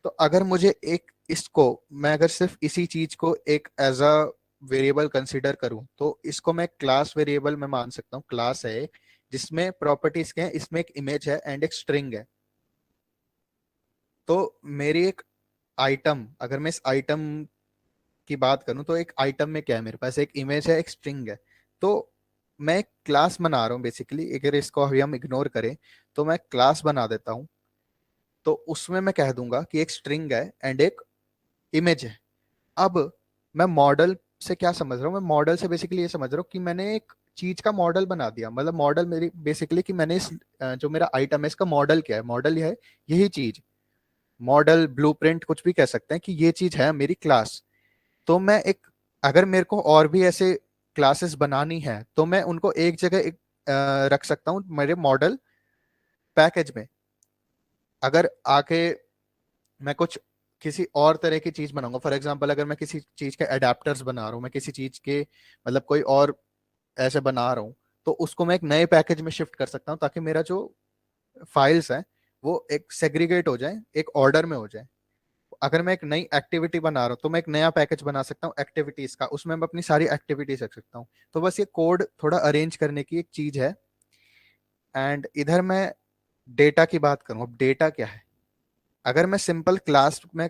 तो अगर मुझे एक इसको, मैं अगर सिर्फ इसी चीज को एक एज अ वेरिएबल कंसिडर करूं, तो इसको मैं क्लास वेरिएबल में मान सकता हूँ। क्लास है जिसमें प्रॉपर्टीज के हैं, इसमें एक इमेज है एंड एक स्ट्रिंग है। तो मेरी एक आइटम, अगर मैं इस आइटम की बात करूं तो एक आइटम में क्या है, मेरे पास एक इमेज है, एक स्ट्रिंग है। तो मैं एक क्लास बना रहा हूँ बेसिकली। अगर इसको अभी हम इग्नोर करें तो मैं क्लास बना देता हूँ, तो उसमें मैं कह दूंगा कि एक स्ट्रिंग है एंड एक इमेज है। अब मैं मॉडल से क्या समझ रहा हूँ, मैं मॉडल से बेसिकली ये समझ रहा हूँ कि मैंने एक चीज का मॉडल बना दिया। मतलब मॉडल मेरी बेसिकली कि मैंने इस जो मेरा आइटम है इसका मॉडल क्या है, मॉडल यह है, यही चीज, मॉडल ब्लूप्रिंट कुछ भी कह सकते हैं कि ये चीज है मेरी क्लास। तो मैं एक, अगर मेरे को और भी ऐसे क्लासेस बनानी है तो मैं उनको एक जगह रख सकता हूँ मेरे मॉडल पैकेज में। अगर आके मैं कुछ किसी और तरह की चीज बनाऊंगा। फॉर एग्जांपल अगर मैं किसी चीज के अडेप्टर्स बना रहा हूँ, मैं किसी चीज के मतलब कोई और ऐसे बना रहा हूँ, तो उसको मैं एक नए पैकेज में शिफ्ट कर सकता हूँ ताकि मेरा जो फाइल्स हैं वो एक सेग्रीगेट हो जाए, एक ऑर्डर में हो जाए। अगर मैं एक नई एक्टिविटी बना रहा हूँ तो मैं एक नया पैकेज बना सकता हूँ एक्टिविटीज का, उसमें मैं अपनी सारी एक्टिविटीज रख सकता हूँ। तो बस ये कोड थोड़ा अरेंज करने की एक चीज है। एंड इधर मैं डेटा की बात करूँ, अब डेटा क्या है। अगर मैं सिंपल क्लास में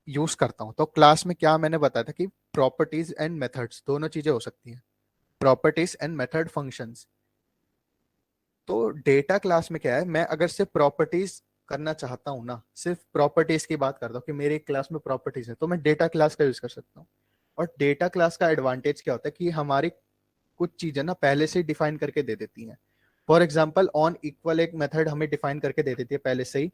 यूज करता हूँ तो क्लास में क्या मैंने बताया था कि प्रॉपर्टीज एंड मेथड्स दोनों चीजें हो सकती हैं, प्रॉपर्टीज एंड मेथड फंक्शंस। तो डेटा क्लास में क्या है, मैं अगर सिर्फ प्रॉपर्टीज करना चाहता हूँ ना, सिर्फ प्रॉपर्टीज की बात करता हूँ कि मेरे क्लास में प्रॉपर्टीज है, तो मैं डेटा क्लास का यूज कर सकता हूँ। और डेटा क्लास का एडवांटेज क्या होता है कि हमारी कुछ चीजें ना पहले से ही डिफाइन करके दे देती हैं। फॉर एग्जाम्पल ऑन इक्वल एक मेथड हमें डिफाइन करके दे देती है पहले से ही,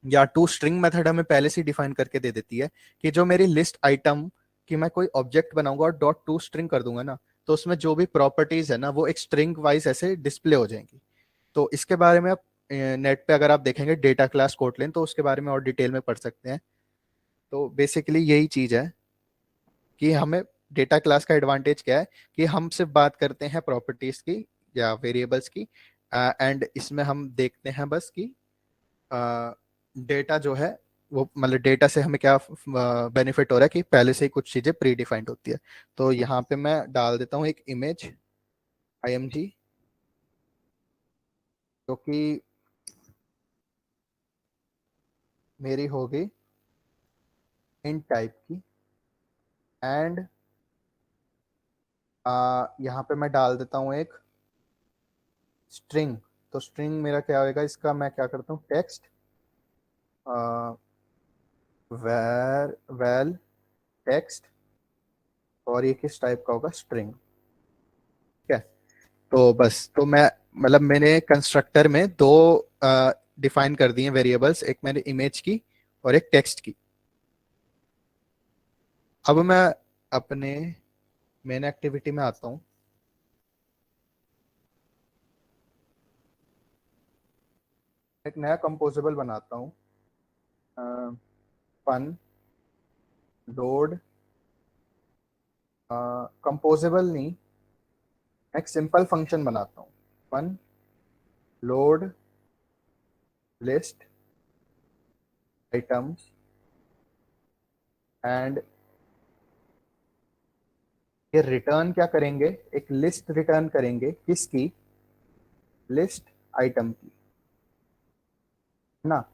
या टू स्ट्रिंग मेथड हमें पहले से डिफाइन करके दे देती है कि जो मेरी लिस्ट आइटम की मैं कोई ऑब्जेक्ट बनाऊंगा और डॉट टू स्ट्रिंग कर दूंगा ना, तो उसमें जो भी प्रॉपर्टीज है ना वो एक स्ट्रिंग वाइज ऐसे डिस्प्ले हो जाएंगी। तो इसके बारे में आप नेट पे अगर आप देखेंगे डेटा क्लास कोटलिन, तो उसके बारे में और डिटेल में पढ़ सकते हैं। तो बेसिकली यही चीज है कि हमें डेटा क्लास का एडवांटेज क्या है कि हम सिर्फ बात करते हैं प्रॉपर्टीज की या वेरिएबल्स की। एंड इसमें हम देखते हैं बस कि डेटा जो है वो मतलब डेटा से हमें क्या बेनिफिट हो रहा है कि पहले से ही कुछ चीजें प्री डिफाइंड होती है। तो यहाँ पे मैं डाल देता हूँ एक इमेज IMG, जो कि मेरी होगी इन टाइप की। एंड यहाँ पे मैं डाल देता हूँ एक स्ट्रिंग। तो स्ट्रिंग मेरा क्या होगा, इसका मैं क्या करता हूँ टेक्स्ट वेर वेल टेक्स्ट, और ये किस टाइप का होगा, स्ट्रिंग। ठीक है। तो बस तो मैं मतलब मैंने कंस्ट्रक्टर में दो डिफाइन कर दिए वेरिएबल्स, एक मैंने इमेज की और एक टेक्स्ट की। अब मैं अपने मेन एक्टिविटी में आता हूँ। एक नया कंपोजेबल बनाता हूँ, फन लोड, कंपोजेबल नहीं, एक सिंपल फंक्शन बनाता हूँ, fun load list item. And ये रिटर्न क्या करेंगे, एक लिस्ट रिटर्न करेंगे, किसकी, लिस्ट आइटम की, है ना।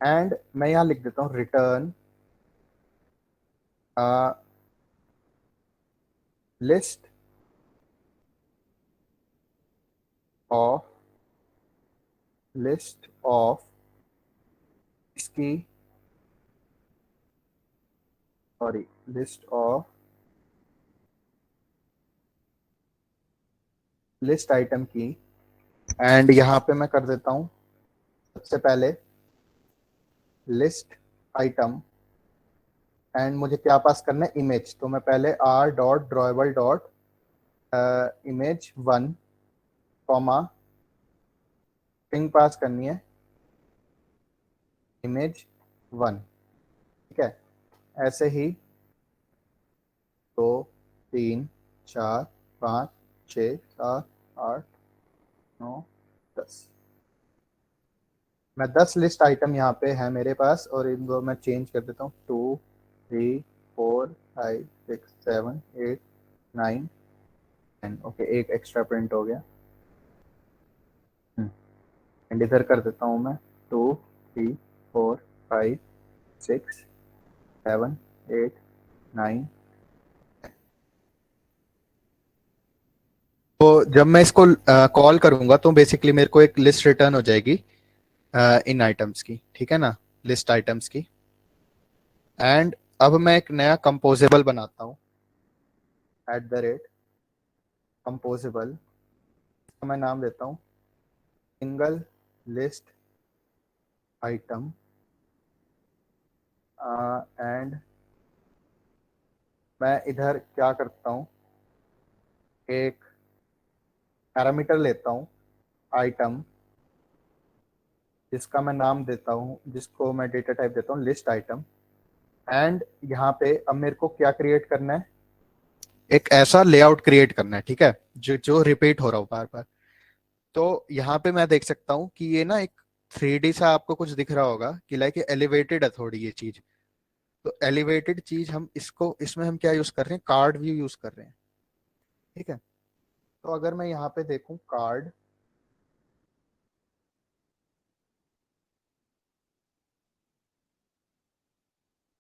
एंड मैं यहाँ लिख देता हूँ return list of, list of इसकी, sorry, list of list item की। एंड यहाँ पे मैं कर देता हूँ सबसे पहले लिस्ट आइटम। एंड मुझे क्या पास करना है, इमेज। तो मैं पहले R dot drawable dot image one comma string pass करनी है इमेज वन। ठीक है। ऐसे ही 2 3 4 5 6 7 8 9 10, मैं 10 लिस्ट आइटम यहाँ पे है मेरे पास, और इनको मैं चेंज कर देता हूँ 2 3 4 5 6 7 8 9 10। ओके, एक एक्स्ट्रा प्रिंट हो गया। एंड इधर कर देता हूँ मैं 2 3 4 5 6 7 8 9। तो जब मैं इसको कॉल करूंगा तो बेसिकली मेरे को एक लिस्ट रिटर्न हो जाएगी इन आइटम्स की, ठीक है ना, लिस्ट आइटम्स की। एंड अब मैं एक नया कंपोजेबल बनाता हूँ, @ कंपोजेबल, तो मैं नाम देता हूँ सिंगल लिस्ट आइटम। एंड मैं इधर क्या करता हूँ, एक पैरामीटर लेता हूँ आइटम, जिसका मैं नाम देता हूँ, जिसको मैं डेटा टाइप देता हूँ लिस्ट आइटम। एंड यहाँ पे अब मेरे को क्या क्रिएट करना है, एक ऐसा लेआउट क्रिएट करना है, ठीक है, जो जो रिपीट हो रहा हो बार बार। तो यहाँ पे मैं देख सकता हूँ कि ये ना एक 3D सा आपको कुछ दिख रहा होगा कि लाइक एलिवेटेड है थोड़ी ये चीज। तो एलिवेटेड चीज हम इसको, इसमें हम क्या यूज कर रहे हैं, कार्ड व्यू यूज कर रहे हैं, ठीक है। तो अगर मैं यहाँ पे देखूं कार्ड,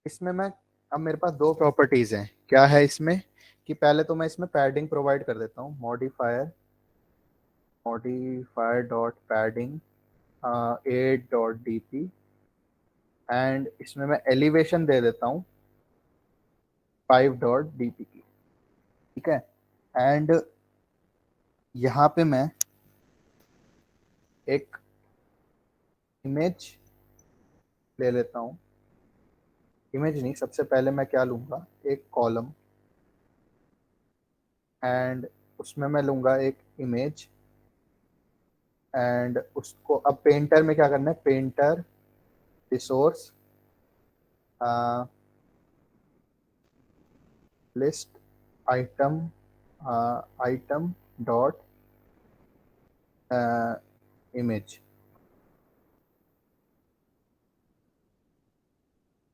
इसमें मैं, अब मेरे पास दो प्रॉपर्टीज हैं, क्या है इसमें कि पहले तो मैं इसमें पैडिंग प्रोवाइड कर देता हूँ, modifier, modifier dot padding 8.dp। And इसमें मैं एलिवेशन दे देता हूँ 5.dp की, ठीक है। एंड यहाँ पे मैं एक इमेज ले लेता हूँ, इमेज नहीं, सबसे पहले मैं क्या लूँगा, एक कॉलम, एंड उसमें मैं लूँगा एक इमेज। एंड उसको अब पेंटर में क्या करना है, painter resource list item item dot image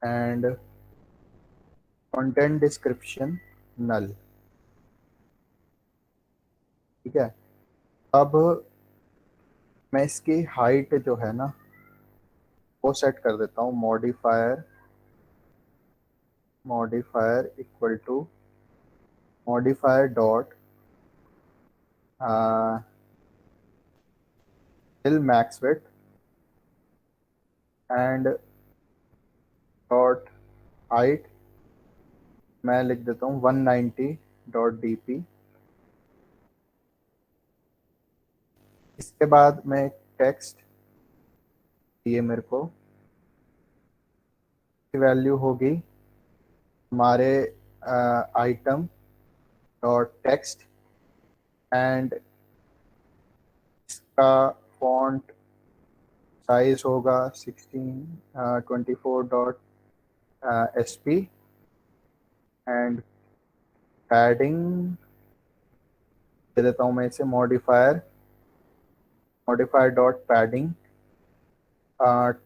and content description null, ठीक है। अब मैं इसकी हाइट जो है ना वो सेट कर देता हूँ, modifier, modifier equal to modifier dot fill max width and dot height मैं लिख देता हूँ 190.dp। इसके बाद मैं टेक्स्ट, ये मेरे को वैल्यू होगी हमारे आइटम डॉट टेक्स्ट। एंड इसका फॉन्ट साइज होगा 1624.sp। एंड पैडिंग दे देता हूँ मैं इसे modifier, modifier dot padding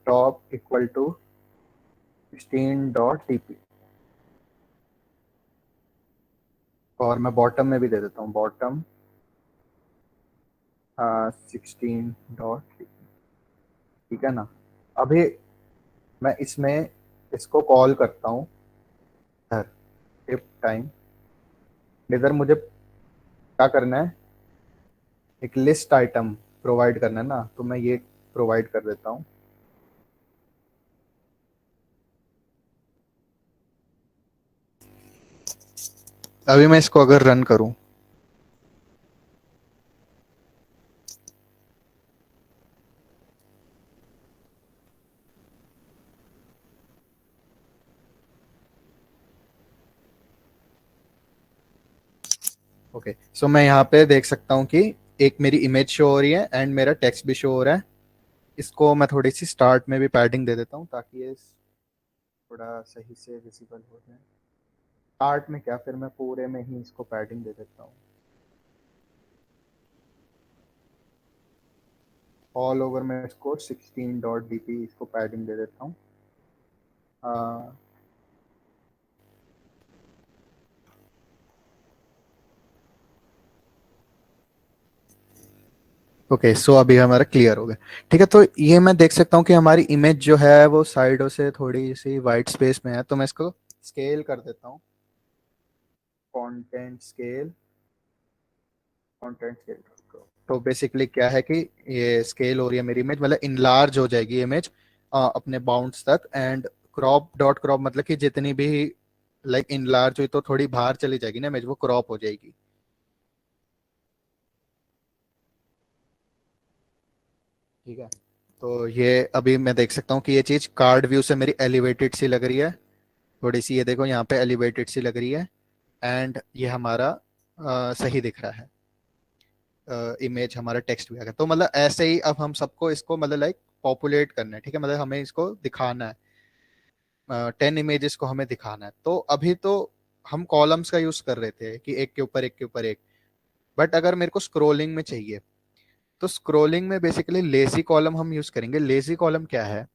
top equal to 16.dp। और मैं बॉटम में भी दे देता हूँ, बॉटम 16.dp, ठीक है ना। अभी मैं इसमें इसको कॉल करता हूँ इधर, इफ टाइम, इधर मुझे क्या करना है, एक लिस्ट आइटम प्रोवाइड करना है ना, तो मैं ये प्रोवाइड कर देता हूँ। अभी मैं इसको अगर रन करूँ, ओके, सो मैं यहाँ पे देख सकता हूँ कि एक मेरी इमेज शो हो रही है एंड मेरा टेक्स्ट भी शो हो रहा है। इसको मैं थोड़ी सी स्टार्ट में भी पैडिंग दे देता हूँ ताकि ये थोड़ा सही से विजिबल हो जाए। स्टार्ट में क्या, फिर मैं पूरे में ही इसको पैडिंग दे देता हूँ, ऑल ओवर मैं इसको 16.dp इसको पैडिंग दे देता हूँ। ओके, सो अभी हमारा क्लियर हो गया, ठीक है। तो ये मैं देख सकता हूँ कि हमारी इमेज जो है वो साइडों से थोड़ी सी वाइट स्पेस में है, तो मैं इसको स्केल कर देता हूँ, कंटेंट स्केल, कंटेंट स्केल। तो बेसिकली क्या है कि ये स्केल हो रही है मेरी इमेज, मतलब इनलार्ज हो जाएगी इमेज अपने बाउंड्स तक। एंड क्रॉप डॉट क्रॉप मतलब कि जितनी भी लाइक इनलार्ज हुई तो थोड़ी बाहर चली जाएगी ना इमेज, वो क्रॉप हो जाएगी, ठीक है। तो ये अभी मैं देख सकता हूँ कि ये चीज कार्ड व्यू से मेरी एलिवेटेड सी लग रही है थोड़ी सी, ये देखो यहाँ पे एलिवेटेड सी लग रही है। एंड ये हमारा सही दिख रहा है, इमेज हमारा टेक्स्ट भी आ गया। तो मतलब ऐसे ही अब हम सबको इसको मतलब लाइक पॉपुलेट करना है, ठीक है, मतलब हमें इसको दिखाना है, 10 इमेजेस को हमें दिखाना है। तो अभी तो हम कॉलम्स का यूज कर रहे थे कि एक के ऊपर एक के ऊपर एक, बट अगर मेरे को स्क्रोलिंग में चाहिए तो स्क्रोलिंग में बेसिकली लेजी कॉलम हम यूज करेंगे। लेजी कॉलम क्या है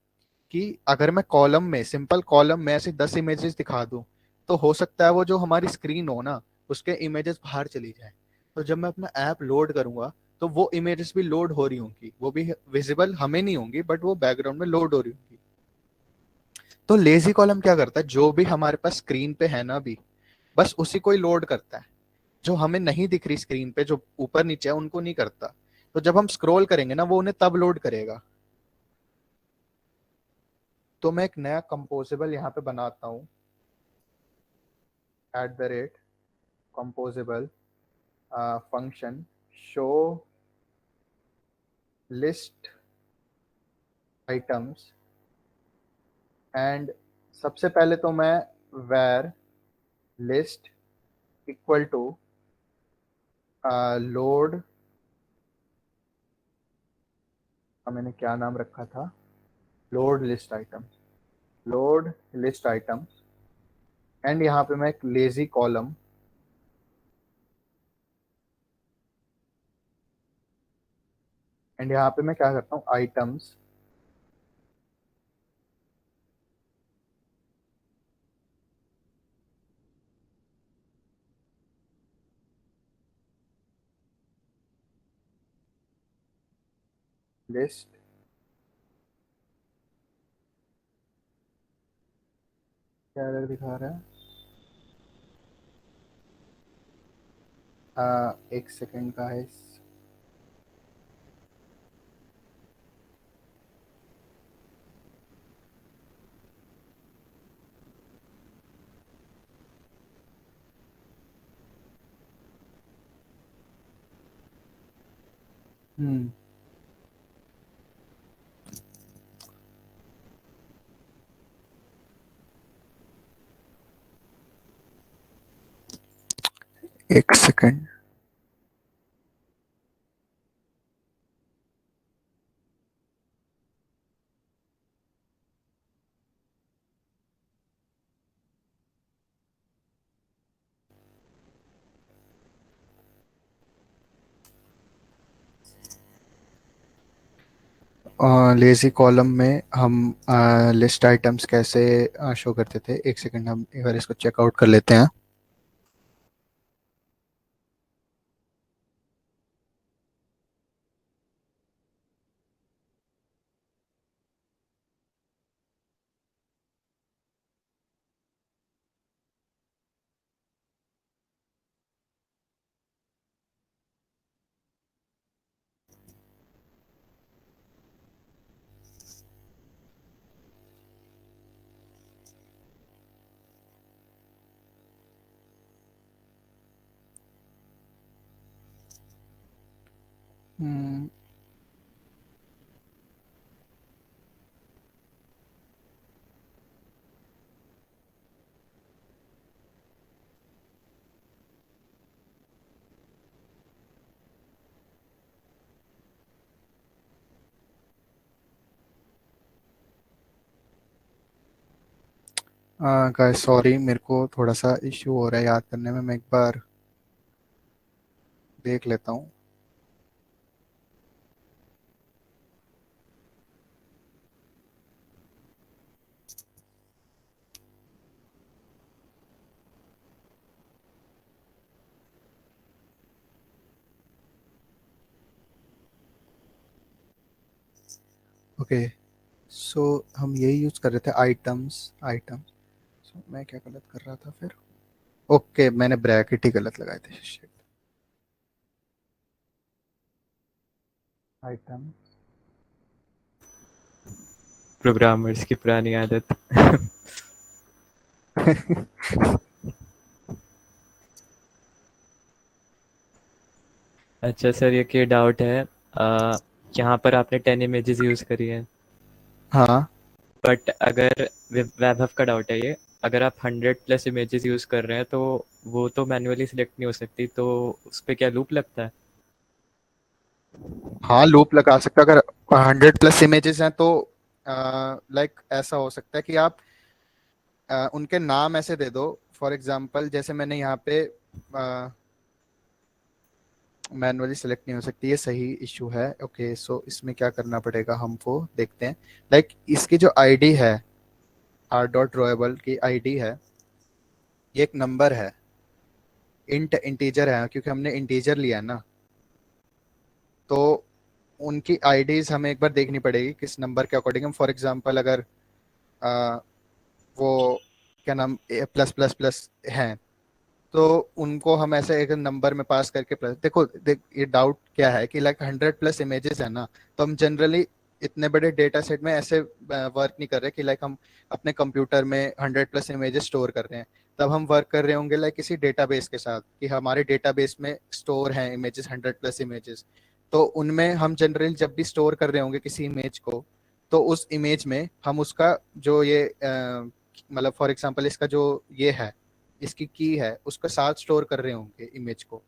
कि अगर मैं कॉलम में, सिंपल कॉलम में ऐसे 10 इमेजेस दिखा दूं, तो हो सकता है वो जो हमारी स्क्रीन हो ना, उसके इमेजेस बाहर चली जाए। तो जब मैं अपना ऐप लोड करूंगा तो वो इमेजेस भी लोड हो रही होंगी, वो भी विजिबल हमें नहीं होंगी, बट वो बैकग्राउंड में लोड हो रही होंगी। तो लेजी कॉलम क्या करता है, जो भी हमारे पास स्क्रीन पे है ना अभी, बस उसी को ही लोड करता है। जो हमें नहीं दिख रही स्क्रीन पे, जो ऊपर नीचे है, उनको नहीं करता। तो जब हम स्क्रॉल करेंगे ना, वो उन्हें तब लोड करेगा। तो मैं एक नया कंपोजेबल यहाँ पे बनाता हूँ, @composable function show list items. And सबसे पहले तो मैं where list equal to load, मैंने क्या नाम रखा था, load list items, load list items. And यहाँ पे मैं एक लेजी कॉलम, एंड यहाँ पे मैं क्या करता हूँ, आइटम्स लिस्ट। क्या एरर दिखा रहा है, एक सेकंड का है। हम्म, एक सेकंड। लेजी कॉलम में हम लिस्ट आइटम्स कैसे शो करते थे, एक सेकंड, हम एक बार इसको चेकआउट कर लेते हैं। हम्म, गाइस सॉरी, मेरे को थोड़ा सा इश्यू हो रहा है याद करने में, मैं एक बार देख लेता हूँ। ओके, सो हम यही यूज कर रहे थे, आइटम्स। सो मैं क्या गलत कर रहा था फिर, ओके मैंने ब्रैकेट ही गलत लगाए थे, शिट। आइटम। प्रोग्रामर्स की पुरानी आदत। अच्छा सर, ये डाउट है, यहाँ पर आपने 10 इमेजेस यूज़ करी है, हाँ बट अगर वैभव का डाउट है ये, अगर आप 100+ इमेजेस यूज़ कर रहे हैं तो वो तो मैन्युअली सिलेक्ट नहीं हो सकती, तो उस पर क्या लूप लगता है? हाँ, लूप लगा सकते हो। अगर 100+ इमेजेस हैं तो लाइक ऐसा हो सकता है कि आप उनके नाम ऐसे दे दो। फॉर एग्जांपल जैसे मैंने यहाँ पे मैनुअली सेलेक्ट नहीं हो सकती, ये सही इशू है। ओके सो इसमें क्या करना पड़ेगा हमको, देखते हैं। लाइक इसकी जो आईडी है, r.royable की आईडी है, ये एक नंबर है, इंटीजर है, क्योंकि हमने इंटीजर लिया है ना। तो उनकी आईडीज हमें एक बार देखनी पड़ेगी किस नंबर के अकॉर्डिंग। हम फॉर एग्जांपल अगर आ, वो क्या नाम प्लस प्लस प्लस हैं, तो उनको हम ऐसे एक नंबर में पास करके प्लस, देखो ये डाउट क्या है कि लाइक 100+ इमेजेस है ना, तो हम जनरली इतने बड़े डेटा सेट में ऐसे वर्क नहीं कर रहे कि लाइक हम अपने कंप्यूटर में 100+ इमेजेस स्टोर कर रहे हैं। तब हम वर्क कर रहे होंगे लाइक किसी डेटाबेस के साथ, कि हमारे डेटाबेस में स्टोर हैं इमेजेस, 100+ इमेजेस। तो उनमें हम जनरली जब भी स्टोर कर रहे होंगे किसी इमेज को, तो उस इमेज में हम उसका जो ये मतलब फॉर एग्जांपल इसका जो ये है, इसकी की है, उसके साथ स्टोर कर रहे होंगे इमेज को।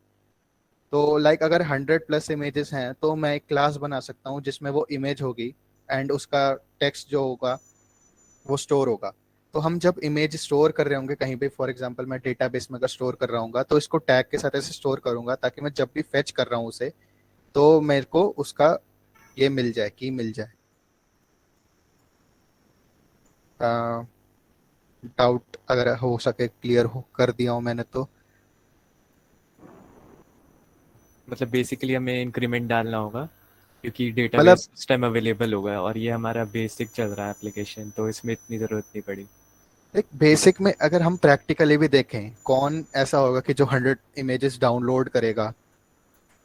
तो लाइक अगर 100+ इमेजेस हैं तो मैं एक क्लास बना सकता हूँ जिसमें वो इमेज होगी एंड उसका टेक्स्ट जो होगा वो स्टोर होगा। तो हम जब इमेज स्टोर कर रहे होंगे कहीं पे, फॉर एग्जांपल मैं डेटाबेस में अगर स्टोर कर रहा हूँ, तो इसको टैग के साथ ऐसे स्टोर करूंगा ताकि मैं जब भी फेच कर रहा हूँ उसे, तो मेरे को उसका ये मिल जाए, की मिल जाए। डाउट अगर हो सके क्लियर हो कर दिया हूँ मैंने तो। मतलब बेसिकली हमें इंक्रीमेंट डालना होगा, क्योंकि मतलब डेटाबेस उस टाइम अवेलेबल होगा और ये हमारा बेसिक चल रहा है एप्लीकेशन, तो इसमें इतनी ज़रूरत नहीं पड़ी। एक बेसिक में अगर हम प्रैक्टिकली भी देखें, कौन ऐसा होगा कि जो 100 इमेजेस डाउनलोड करेगा।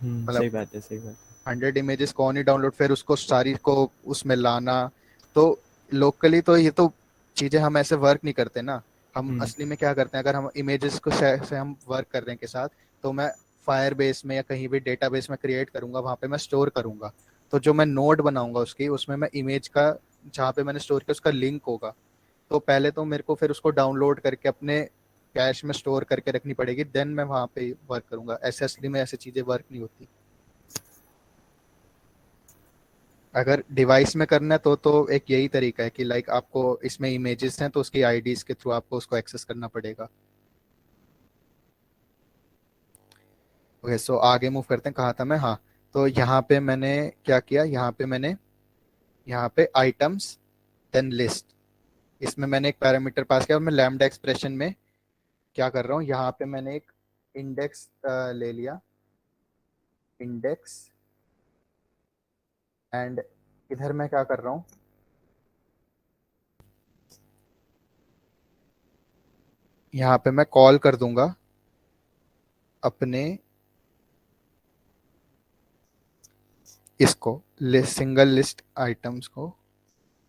मतलब सही बात है, सही बात 100 इमेजेस कौन ही डाउनलोड, फिर उसको सारी को उसमें लाना। तो लोकली तो ये तो चीजें हम ऐसे वर्क नहीं करते ना। हम है। असली में क्या करते हैं, अगर हम इमेजेस को से हम वर्क कर रहे हैं के साथ, तो मैं फायर बेस में या कहीं भी डेटाबेस में क्रिएट करूंगा, वहां पे मैं स्टोर करूंगा। तो जो मैं नोड बनाऊंगा उसकी, उसमें मैं इमेज का जहाँ पे मैंने स्टोर किया उसका लिंक होगा। तो पहले तो मेरे को फिर उसको डाउनलोड करके अपने कैश में स्टोर करके रखनी पड़ेगी, देन मैं वहां पे वर्क करूंगा। ऐसे असली में ऐसी चीजें वर्क नहीं होती। अगर डिवाइस में करना है तो एक यही तरीका है कि लाइक आपको इसमें इमेजेस हैं तो उसकी आईडीज के थ्रू आपको उसको एक्सेस करना पड़ेगा। ओके सो आगे मूव करते हैं, कहाँ था मैं, हाँ। तो यहाँ पे मैंने क्या किया, यहाँ पे आइटम्स देन लिस्ट, इसमें मैंने एक पैरामीटर पास किया और मैं लैम्डा एक्सप्रेशन में क्या कर रहा हूँ, यहाँ पे मैंने एक इंडेक्स ले लिया, इंडेक्स। एंड इधर मैं क्या कर रहा हूँ, यहाँ पे मैं कॉल कर दूंगा अपने इसको सिंगल लिस्ट आइटम्स को,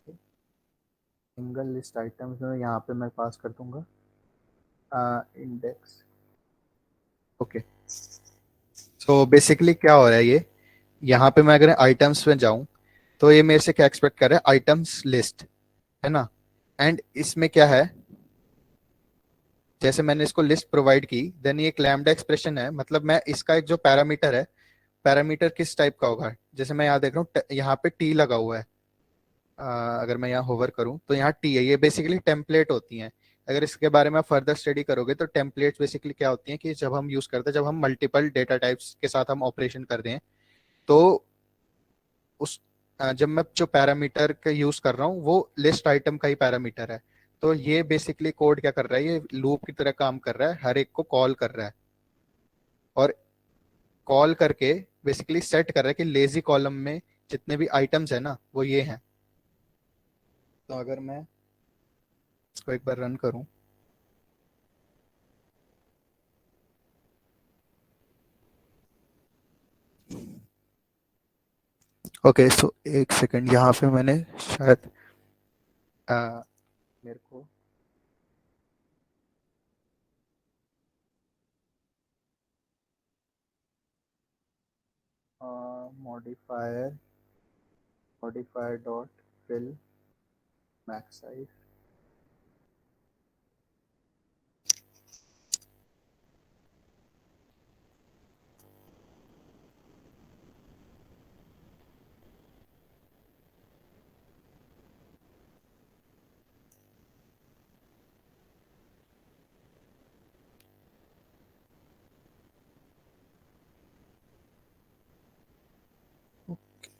सिंगल लिस्ट आइटम्स में यहाँ पे मैं पास कर दूंगा इंडेक्स। ओके सो बेसिकली क्या हो रहा है ये, यहाँ पे मैं अगर आइटम्स में जाऊँ तो ये मेरे से क्या एक्सपेक्ट कर रहा है, आइटम्स लिस्ट, है ना। एंड इसमें क्या है, जैसे मैंने इसको लिस्ट प्रोवाइड की, देन ये एक लैम्डा एक्सप्रेशन है, मतलब मैं इसका एक जो पैरामीटर है, पैरामीटर किस टाइप का होगा, जैसे मैं यहाँ देख रहा हूँ यहाँ पे टी लगा हुआ है। अगर मैं यहाँ होवर करूँ तो यहाँ टी है, ये बेसिकली टेम्पलेट होती हैं। अगर इसके बारे में फर्दर स्टडी करोगे तो टेम्पलेट्स बेसिकली क्या होती हैं कि जब हम यूज करते हैं, जब हम मल्टीपल डेटा टाइप्स के साथ हम ऑपरेशन कर रहे हैं, तो उस जब मैं जो पैरामीटर का यूज कर रहा हूँ वो लिस्ट आइटम का ही पैरामीटर है। तो ये बेसिकली कोड क्या कर रहा है, ये लूप की तरह काम कर रहा है, हर एक को कॉल कर रहा है। और कॉल करके बेसिकली सेट कर रहा है कि लेजी कॉलम में जितने भी आइटम्स है ना वो ये हैं। तो अगर मैं इसको एक बार रन करूं, ओके सो एक सेकंड, यहाँ पे मैंने शायद मेरे को modifier modifier dot fill max size.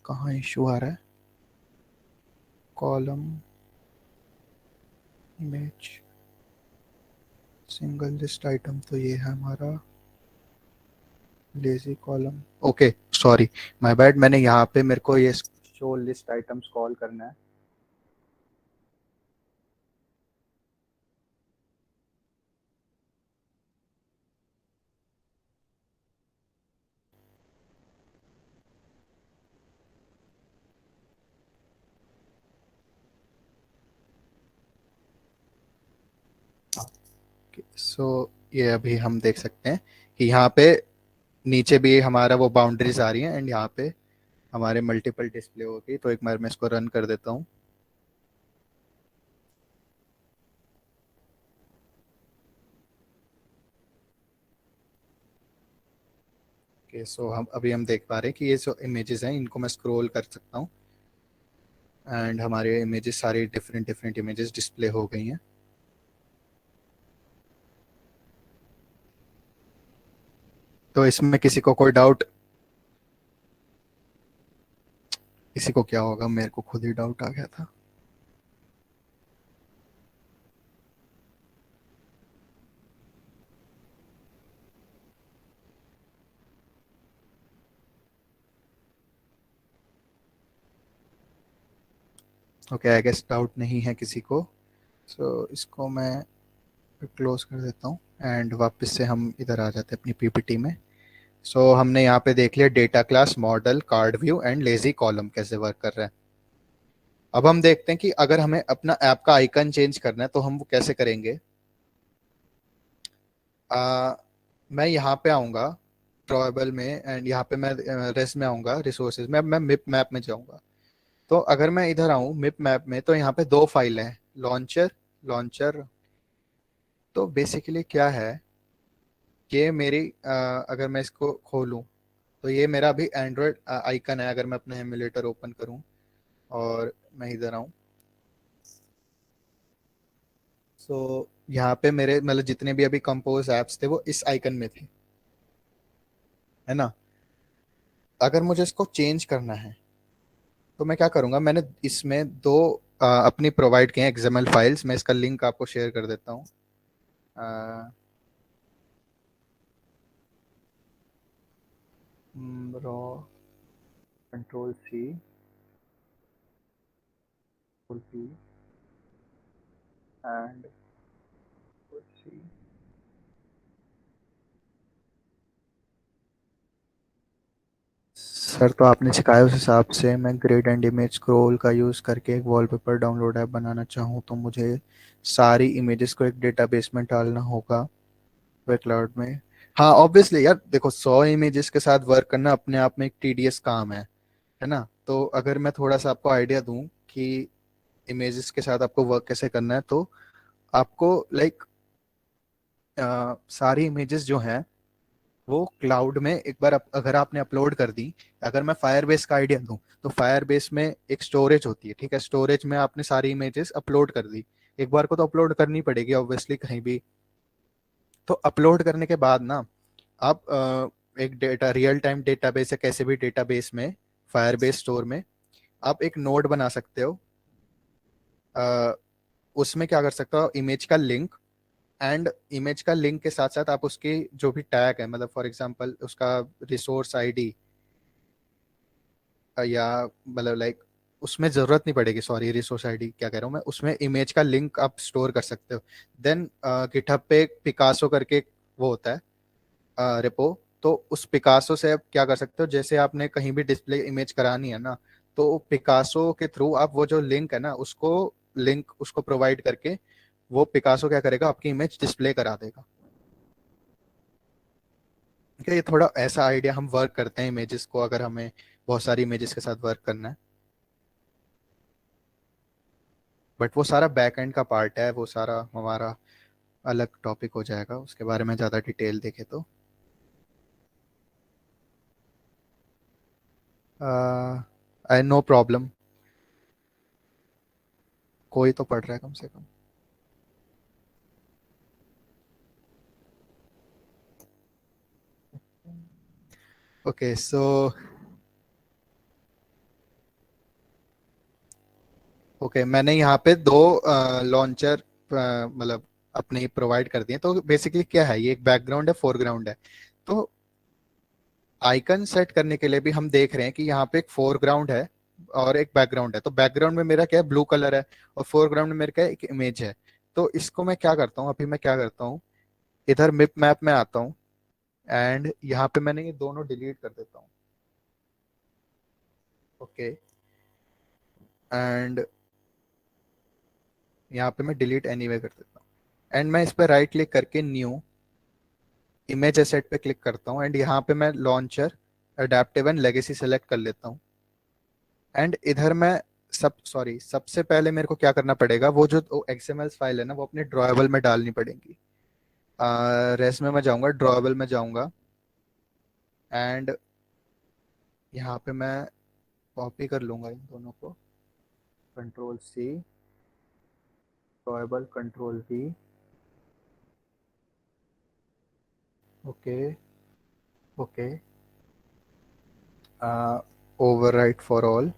कहाँ इशू आ रहा है? Column image single list item, तो ये है हमारा lazy column. Okay, sorry, my bad. मैंने यहाँ पे मेरे को ये शो लिस्ट आइटम्स कॉल करना है। सो ये अभी हम देख सकते हैं कि यहाँ पे नीचे भी हमारा वो बाउंड्रीज आ रही हैं, एंड यहाँ पे हमारे मल्टीपल डिस्प्ले होगी। तो एक बार मैं इसको रन कर देता हूँ। ओके, सो हम देख पा रहे हैं कि ये जो इमेजेस हैं इनको मैं स्क्रॉल कर सकता हूँ, एंड हमारे इमेजेस सारी डिफरेंट डिफरेंट इमेजेस डिस्प्ले हो गई हैं। तो इसमें किसी को कोई डाउट? किसी को क्या होगा, मेरे को खुद ही डाउट आ गया था। ओके, आई गेस डाउट नहीं है किसी को। सो इसको मैं क्लोज कर देता हूँ, एंड वापस से हम इधर आ जाते हैं अपनी पीपीटी में। सो हमने यहाँ पे देख लिया data class, model, card view and lazy column कैसे वर्क कर रहा है। अब हम देखते हैं कि अगर हमें अपना ऐप का आइकन चेंज करना है तो हम वो कैसे करेंगे। आ, मैं यहाँ पे आऊँगा ड्रॉएबल में, एंड यहाँ पे मैं रेस में आऊँगा, रिसोर्सेज में। अब मैं मिप मैप में जाऊँगा। तो अगर मैं इधर आऊँ मिप मैप में, तो यहाँ पे दो फाइल हैं, लॉन्चर, लॉन्चर। तो बेसिकली क्या है, ये मेरी अगर मैं इसको खोलूँ तो ये मेरा अभी एंड्रॉयड आइकन है। अगर मैं अपना एमुलेटर ओपन करूँ और मैं इधर आऊँ, सो यहाँ पे मेरे मतलब जितने भी अभी कंपोज ऐप्स थे वो इस आइकन में थे, है ना। अगर मुझे इसको चेंज करना है तो मैं क्या करूँगा, मैंने इसमें दो अपनी प्रोवाइड किए हैं एक्सएमएल फाइल्स। मैं इसका लिंक आपको शेयर कर देता हूँ। Raw control C, control P and C. Sir, तो आपने सिखाया उस हिसाब से मैं ग्रेड एंड इमेज स्क्रॉल का यूज़ करके एक वॉलपेपर डाउनलोड ऐप बनाना चाहूँ, तो मुझे सारी इमेजेस को एक डेटाबेस में डालना होगा, वे क्लाउड में। हाँ, ऑब्वियसली यार, देखो 100 इमेजेस के साथ वर्क करना अपने आप में एक टीडियस काम है ना। तो अगर मैं थोड़ा सा आपको आइडिया दूं कि इमेजेस के साथ आपको वर्क कैसे करना है, तो आपको लाइक सारी इमेजेस जो हैं वो क्लाउड में एक बार अगर आपने अपलोड कर दी। अगर मैं फायरबेस का आइडिया दूं, तो फायरबेस में एक स्टोरेज होती है, ठीक है। स्टोरेज में आपने सारी इमेजेस अपलोड कर दी, एक बार को तो अपलोड करनी पड़ेगी ऑब्वियसली कहीं भी। तो अपलोड करने के बाद ना आप एक डेटा रियल टाइम डेटाबेस या कैसे भी डेटाबेस में, फायरबेस स्टोर में आप एक नोड बना सकते हो। अ, उसमें क्या कर सकते हो, इमेज का लिंक, एंड इमेज का लिंक के साथ साथ आप उसकी जो भी टैग है, मतलब फॉर एग्जांपल उसका रिसोर्स आईडी, या मतलब लाइक उसमें जरूरत नहीं पड़ेगी, सॉरी रिसोर्स आईडी क्या कह रहा हूँ मैं, उसमें इमेज का लिंक आप स्टोर कर सकते हो। देन गिटहब पे पिकासो करके एक वो होता है रेपो। तो उस पिकासो से आप क्या कर सकते हो, जैसे आपने कहीं भी डिस्प्ले इमेज करानी है ना, तो पिकासो के थ्रू आप वो जो लिंक है ना उसको, लिंक उसको प्रोवाइड करके वो पिकासो क्या करेगा, आपकी इमेज डिस्प्ले करा देगा। ठीक है, ये थोड़ा ऐसा आइडिया हम वर्क करते हैं इमेजेस को, अगर हमें बहुत सारी इमेजेस के साथ वर्क करना है। बट वो सारा बैक एंड का पार्ट है, वो सारा हमारा अलग टॉपिक हो जाएगा, उसके बारे में ज़्यादा डिटेल देखे तो आई नो प्रॉब्लम। कोई तो पढ़ रहा है कम से कम। ओके, सो ओके, मैंने यहाँ पे दो लॉन्चर मतलब अपने प्रोवाइड कर दिए। तो बेसिकली क्या है, ये एक बैकग्राउंड है, फोरग्राउंड है। तो आइकन सेट करने के लिए भी हम देख रहे हैं कि यहाँ पे एक फोरग्राउंड है और एक बैकग्राउंड है। तो बैकग्राउंड में मेरा क्या है, ब्लू कलर है, और फोरग्राउंड में मेरा क्या है, एक इमेज है। तो इसको मैं क्या करता हूँ, अभी मैं क्या करता हूँ, इधर मिप मैप में आता हूँ, एंड यहाँ पे मैंने ये दोनों डिलीट कर देता हूँ। ओके, एंड यहाँ पे मैं डिलीट एनीवे कर देता हूँ, एंड मैं इस पर राइट क्लिक करके न्यू इमेज एसेट पे क्लिक करता हूँ, एंड यहाँ पे मैं launcher adaptive and legacy select कर लेता हूँ। एंड इधर मैं सबसे पहले मेरे को क्या करना पड़ेगा, वो जो एक्सएमएल फाइल है ना, वो अपने ड्रॉएबल में डालनी पड़ेगी। रेस में मैं जाऊंगा, ड्रॉएबल में जाऊंगा, एंड यहाँ पे मैं कॉपी कर लूंगा इन दोनों को, control C, drawable control V. Okay, okay, overwrite for all.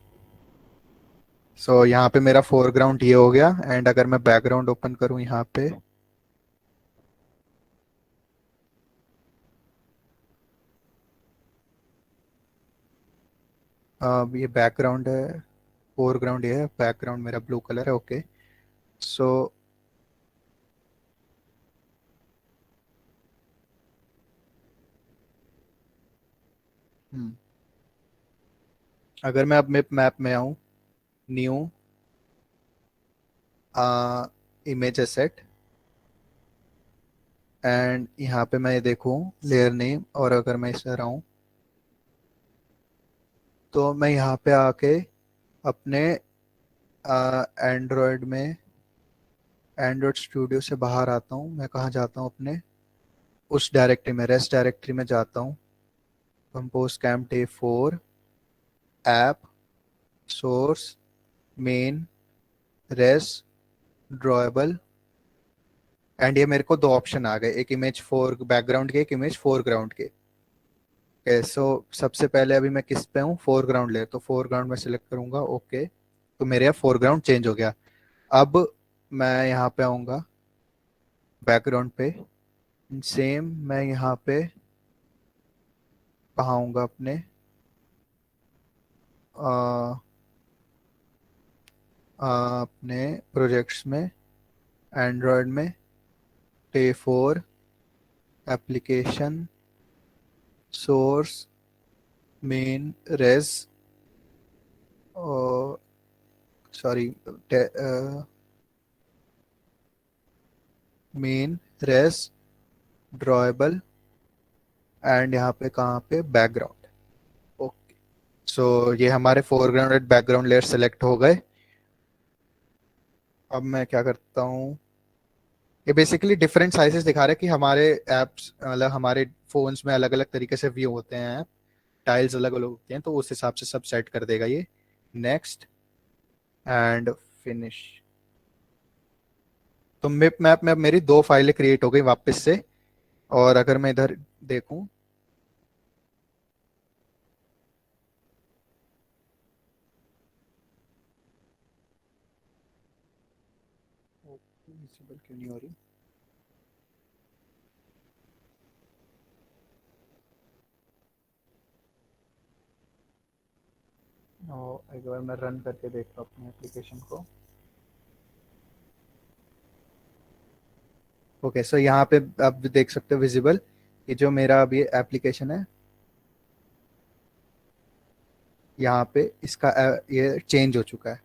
So यहाँ पे मेरा फोरग्राउंड ये हो गया, एंड अगर मैं बैकग्राउंड ओपन करूँ यहाँ पे, ये बैकग्राउंड है, फोरग्राउंड ये है, बैकग्राउंड मेरा ब्लू कलर है। ओके, सो अगर मैं अब मैप मैप में आऊँ, न्यू इमेज एसेट, एंड यहाँ पे मैं ये देखूँ लेयर नेम, और अगर मैं इस पर आऊँ तो मैं यहाँ पे आके अपने एंड्रॉयड में, एंड्रॉयड स्टूडियो से बाहर आता हूँ। मैं कहाँ जाता हूँ, अपने उस डायरेक्टरी में, रेस्ट डायरेक्टरी में जाता हूँ। Compose camp day 4, app, source, main, res, drawable, and ये मेरे को दो ऑप्शन आ गए, एक इमेज फोर बैकग्राउंड के, एक इमेज फोरग्राउंड के। ओके, सो सबसे पहले अभी मैं किस पे हूँ, फोरग्राउंड लेयर, तो फोरग्राउंड में सिलेक्ट करूंगा। ओके, तो मेरे यहाँ फोरग्राउंड चेंज हो गया। अब मैं यहाँ पे आऊँगा बैकग्राउंड पे, सेम मैं यहाँ पे कहाँ आऊँगा, अपने अ, अपने प्रोजेक्ट्स में, एंड्रॉयड में, day 4, application, source, main, res, और sorry, main, res, drawable, and यहाँ पे कहाँ पे, बैकग्राउंड। ओके, सो ये हमारे foreground and background layer select हो गए। अब मैं क्या करता हूँ, ये बेसिकली डिफरेंट साइजेस दिखा रहा है कि हमारे एप्स, मतलब हमारे फोन्स में अलग अलग तरीके से व्यू होते हैं, टाइल्स अलग अलग होते हैं, तो उस हिसाब से सब सेट कर देगा ये। Next and finish. तो मिप मैप में अब मेरी दो फाइलें क्रिएट हो गई वापस से। और अगर मैं इधर देखूं, विजिबल क्यों नहीं हो रही, और एक बार मैं रन करके देखता हूँ अपनी एप्लीकेशन को। ओके, सो यहाँ पे आप देख सकते हो विजिबल, ये जो मेरा अभी एप्लीकेशन है, यहाँ पे इसका ये चेंज हो चुका है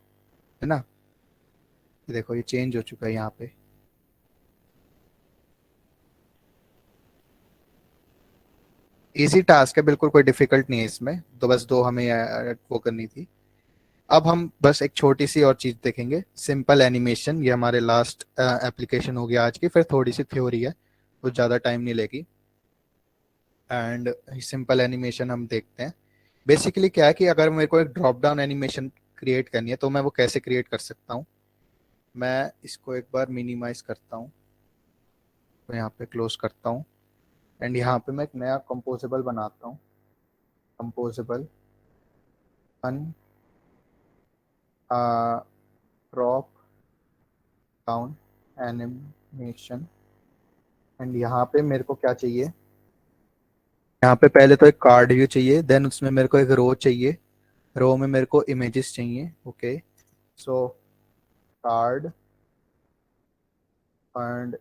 ना। ये देखो, ये चेंज हो चुका है यहाँ पे। इजी टास्क है, बिल्कुल कोई डिफिकल्ट नहीं है इसमें, तो बस दो हमें वो करनी थी। अब हम बस एक छोटी सी और चीज देखेंगे, सिंपल एनिमेशन। ये हमारे लास्ट एप्लीकेशन हो गया आज की, फिर थोड़ी सी थ्योरी है, कुछ ज़्यादा टाइम नहीं लेगी। एंड सिंपल एनिमेशन हम देखते हैं। बेसिकली क्या है कि अगर मेरे को एक ड्रॉप डाउन एनिमेशन क्रिएट करनी है, तो मैं वो कैसे क्रिएट कर सकता हूँ। मैं इसको एक बार मिनिमाइज करता हूँ, तो यहाँ पे क्लोज करता हूँ, एंड यहाँ पे मैं एक नया कंपोजेबल बनाता हूँ। Composable on drop down animation, and यहाँ पे मेरे को क्या चाहिए, यहाँ पे पहले तो एक कार्ड व्यू चाहिए, देन उसमें मेरे को एक रो चाहिए, रो में मेरे को इमेजेस चाहिए। ओके, सो कार्ड एंड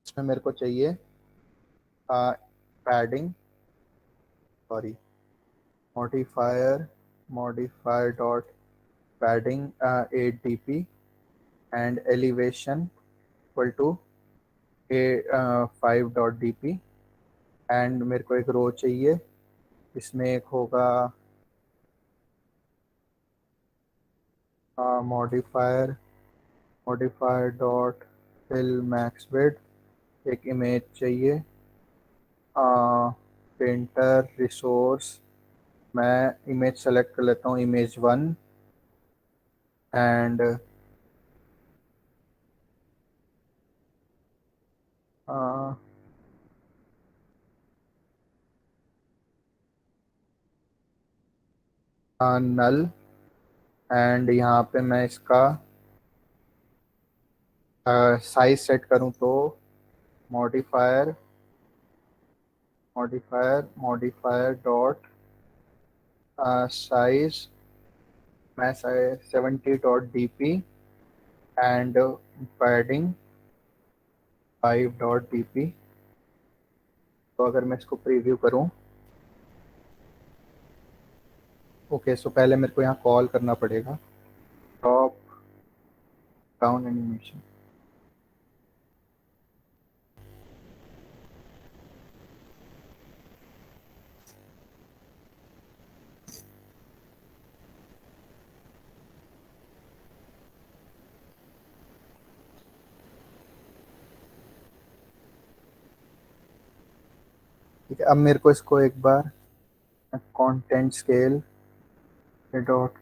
इसमें मेरे को चाहिए padding, sorry, modifier dot padding 8 dp and elevation equal to 5 dp, and मेरे को एक रो चाहिए, इसमें एक होगा modifier modifier dot fill max width, एक इमेज चाहिए, पेंटर रिसोर्स, मैं इमेज सेलेक्ट कर लेता हूँ, इमेज 1, एंड नल, एंड यहाँ पे मैं इसका साइज सेट करूँ तो मॉडिफायर मॉडिफायर डॉट साइज, मैं 70 .dp एंड पैडिंग 5 .dp। तो अगर मैं इसको प्रीव्यू करूं, ओके, सो पहले मेरे को यहाँ कॉल करना पड़ेगा टॉप डाउन एनिमेशन। ठीक है, अब मेरे को इसको एक बार कंटेंट स्केल डॉट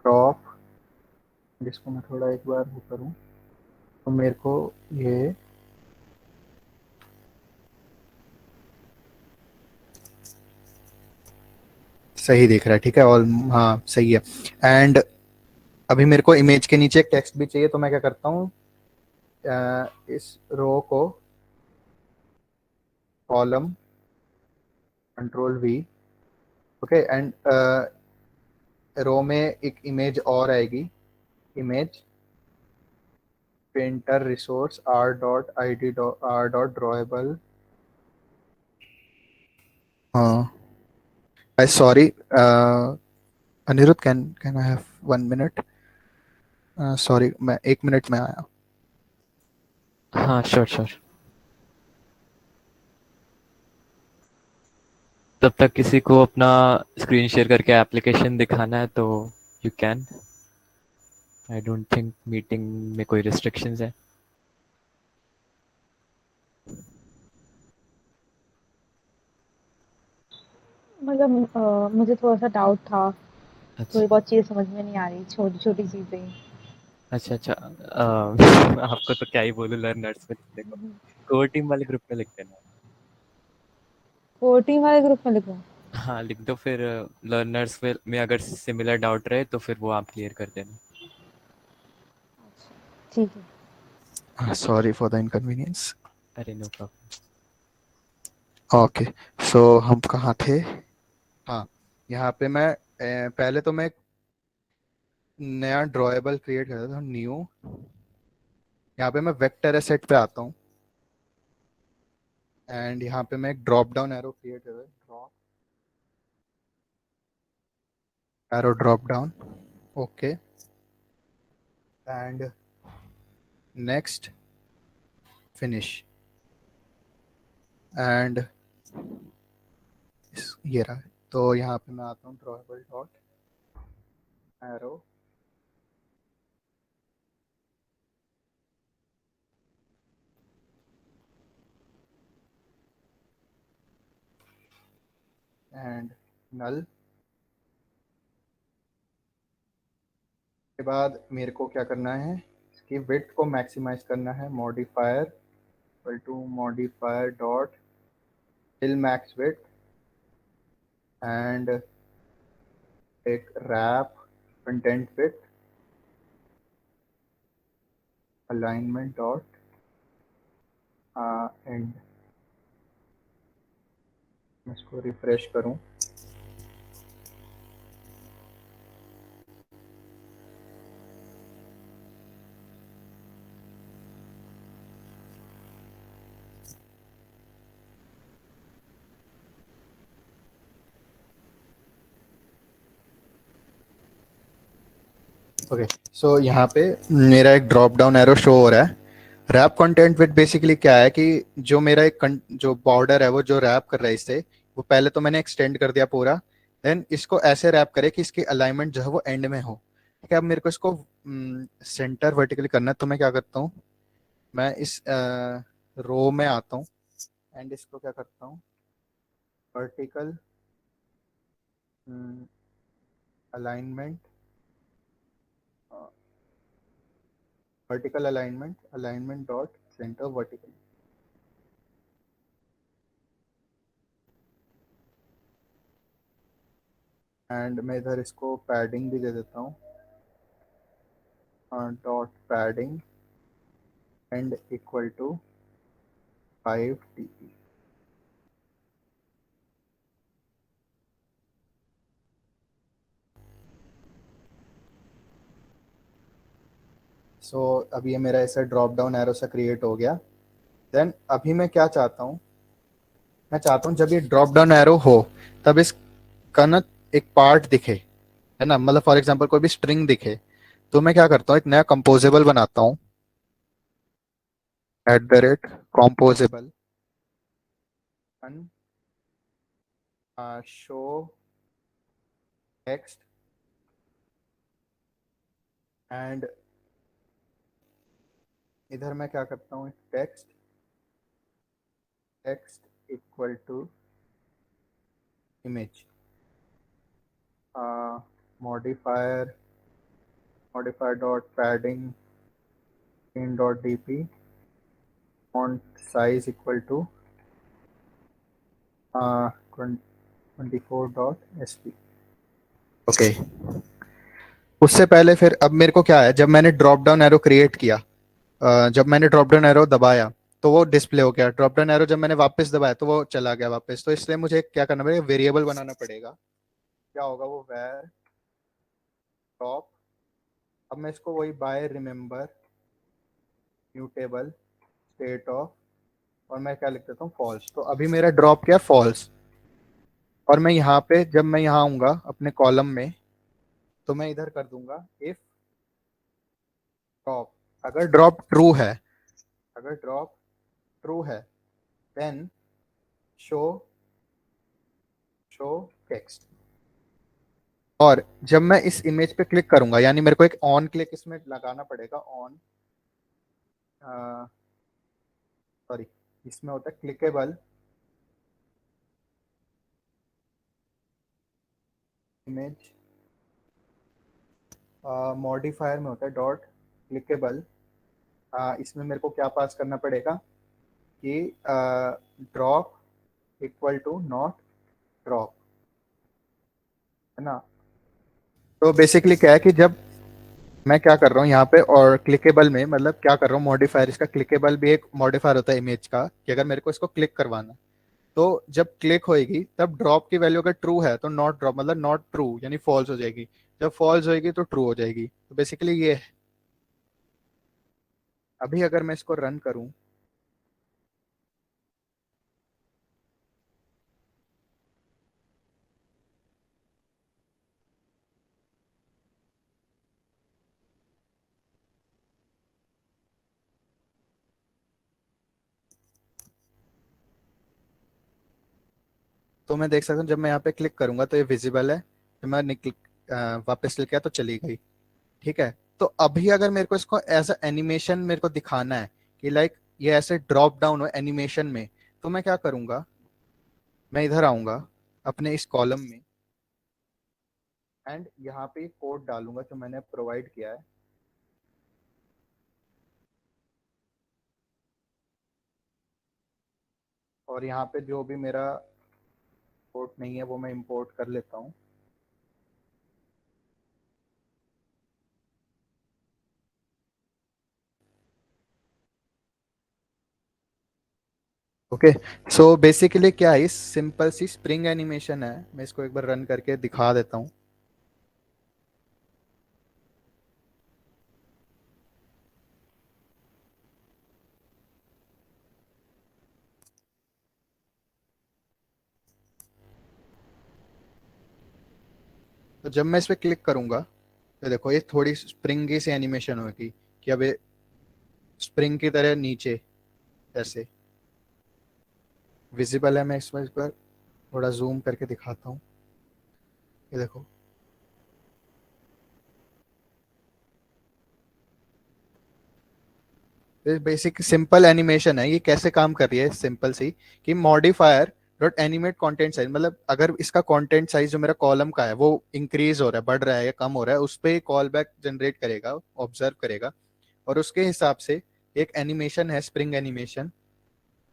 क्रॉप, जिसको मैं थोड़ा एक बार वो करूँ, तो मेरे को ये सही दिख रहा है। ठीक है, और हाँ सही है। एंड अभी मेरे को इमेज के नीचे एक टेक्स्ट भी चाहिए, तो मैं क्या करता हूँ, इस रो को column control V, okay, and row में एक इमेज और आएगी, image painter resource r.id r.drawable, हाँ, I sorry, Anirudh, can I have 1 minute? Sorry, मैं 1 minute में आया। हाँ, श्योर श्योर। तब तक किसी को अपना स्क्रीन शेयर करके एप्लीकेशन दिखाना है तो you can. I don't think meeting में कोई रिस्ट्रिक्शंस है। मतलब मुझे थोड़ा-सा डाउट था, अच्छा थोड़ी बहुत चीज़ें समझ में नहीं आ रही, छोटी-छोटी चीज़ें। अच्छा अच्छा। आपको तो क्या ही बोलूं, लर्नर्स में लिखने को। कोर टीम वाले ग्रुप में लिख देना। कोर टीम वाले ग्रुप में लिखूँ? हाँ, लिख दो फिर। लर्नर्स में अगर सिमिलर डाउट रहे तो फिर वो आप क्लियर कर देना। ठीक है। Sorry for the inconvenience. अरे नो प्रॉब्लम। ओके, सो हम कहाँ थे? हाँ, यहाँ पे मैं पहले तो मैं एक नया ड्रॉएबल क्रिएट करता था, न्यू, यहाँ पे मैं वेक्टर एसेट पे आता हूँ, एंड यहाँ पे मैं एक ड्रॉप डाउन एरो क्रिएट कर रहा हूँ, arrow drop down, okay, and next finish, and ये रहा। तो यहाँ पे मैं आता हूँ drawable dot arrow, and null के बाद मेरे को क्या करना है, इसकी विड्थ को मैक्सिमाइज करना है, modifier equal to modifier dot fill max width, and एक wrap content with alignment dot end, इसको रिफ्रेश करूं। ओके, सो यहाँ पे मेरा एक ड्रॉप डाउन एरो शो हो रहा है। रैप कंटेंट विद बेसिकली क्या है कि जो मेरा जो बॉर्डर है वो जो रैप कर रहा है इससे, वो पहले तो मैंने एक्सटेंड कर दिया पूरा। देन इसको ऐसे रैप करे कि इसकी अलाइनमेंट जो है वो एंड में हो। ठीक है, अब मेरे को इसको सेंटर वर्टिकली करना है, तो मैं क्या करता हूँ, मैं इस रो में आता हूँ एंड इसको क्या करता हूँ, vertical alignment, vertical alignment, alignment dot centre vertical. And मैं इधर इसको पैडिंग भी दे देता हूँ, dot padding and equal to 5 dp। So अब ये मेरा ऐसा ड्रॉप डाउन एरो सा क्रिएट हो गया। देन अभी मैं क्या चाहता हूँ, मैं चाहता हूँ जब ये ड्रॉप डाउन एरो हो तब इसका ना एक पार्ट दिखे, है ना, मतलब फॉर एग्जांपल कोई भी स्ट्रिंग दिखे। तो मैं क्या करता हूँ, एक नया कंपोजेबल बनाता हूँ, @composable शो टेक्स्ट एंड इधर मैं क्या करता हूँ, text text equal to image, modifier modifier dot padding in dot dp, font size equal to 24.sp। Okay, उससे पहले फिर अब मेरे को क्या है, जब मैंने ड्रॉप डाउन एरो क्रिएट किया, जब मैंने ड्रॉप डाउन एरो दबाया तो वो डिस्प्ले हो गया। ड्रॉप डाउन एरो जब मैंने वापस दबाया तो वो चला गया वापस। तो इसलिए मुझे क्या करना पड़ेगा, वेरिएबल बनाना पड़ेगा। क्या होगा वो, वेर ड्रॉप, अब मैं इसको वही by remember mutable state of, और मैं क्या लिख देता हूँ, फॉल्स। तो अभी मेरा ड्रॉप क्या, फॉल्स। और मैं यहाँ पे जब मैं यहाँ आऊंगा अपने कॉलम में, तो मैं इधर कर दूंगा इफ ड्रॉप, अगर ड्रॉप ट्रू है, अगर ड्रॉप ट्रू है देन शो शो टेक्स्ट। और जब मैं इस इमेज पे क्लिक करूंगा, यानी मेरे को एक ऑन क्लिक इसमें लगाना पड़ेगा, ऑन, सॉरी, इसमें होता है क्लिकेबल इमेज, मॉडिफायर में होता है डॉट क्लिकेबल। इसमें मेरे को क्या पास करना पड़ेगा कि drop equal to not drop, है ना। तो बेसिकली क्या है कि जब मैं क्या कर रहा हूँ यहाँ पे, और क्लिकेबल में मतलब क्या कर रहा हूँ, मॉडिफायर, इसका क्लिकेबल भी एक मॉडिफायर होता है इमेज का, कि अगर मेरे को इसको क्लिक करवाना, तो जब क्लिक होएगी तब ड्रॉप की वैल्यू अगर ट्रू है तो नॉट ड्रॉप, मतलब नॉट ट्रू यानी फॉल्स हो जाएगी। जब फॉल्स होएगी तो ट्रू हो जाएगी। तो बेसिकली ये है। अभी अगर मैं इसको रन करूं, तो मैं देख सकता हूँ जब मैं यहाँ पे क्लिक करूंगा तो ये विजिबल है। जब मैं निकल वापस क्लिक किया तो चली गई। ठीक है, तो अभी अगर मेरे को इसको एज अ एनिमेशन मेरे को दिखाना है कि लाइक ये ऐसे ड्रॉप डाउन हो एनिमेशन में, तो मैं क्या करूंगा, मैं इधर आऊंगा अपने इस कॉलम में एंड यहाँ पे कोड डालूंगा जो मैंने प्रोवाइड किया है। और यहाँ पे जो भी मेरा कोड नहीं है वो मैं इंपोर्ट कर लेता हूँ। ओके, सो बेसिकली क्या है, सिंपल सी स्प्रिंग एनिमेशन है। मैं इसको एक बार रन करके दिखा देता हूँ। तो जब मैं इस पे क्लिक करूंगा तो देखो ये थोड़ी स्प्रिंगी सी एनिमेशन होगी कि अब ये स्प्रिंग की तरह नीचे ऐसे विजिबल है। मैं इसमें इस पर थोड़ा जूम करके दिखाता हूँ। ये देखो, बेसिक सिंपल एनिमेशन है। ये कैसे काम कर रही है, सिंपल सी कि modifier dot animate content size, मतलब अगर इसका कंटेंट साइज जो मेरा कॉलम का है वो इंक्रीज हो रहा है, बढ़ रहा है या कम हो रहा है, उस पर कॉल बैक जनरेट करेगा, ऑब्जर्व करेगा, और उसके हिसाब से एक एनिमेशन है स्प्रिंग एनिमेशन।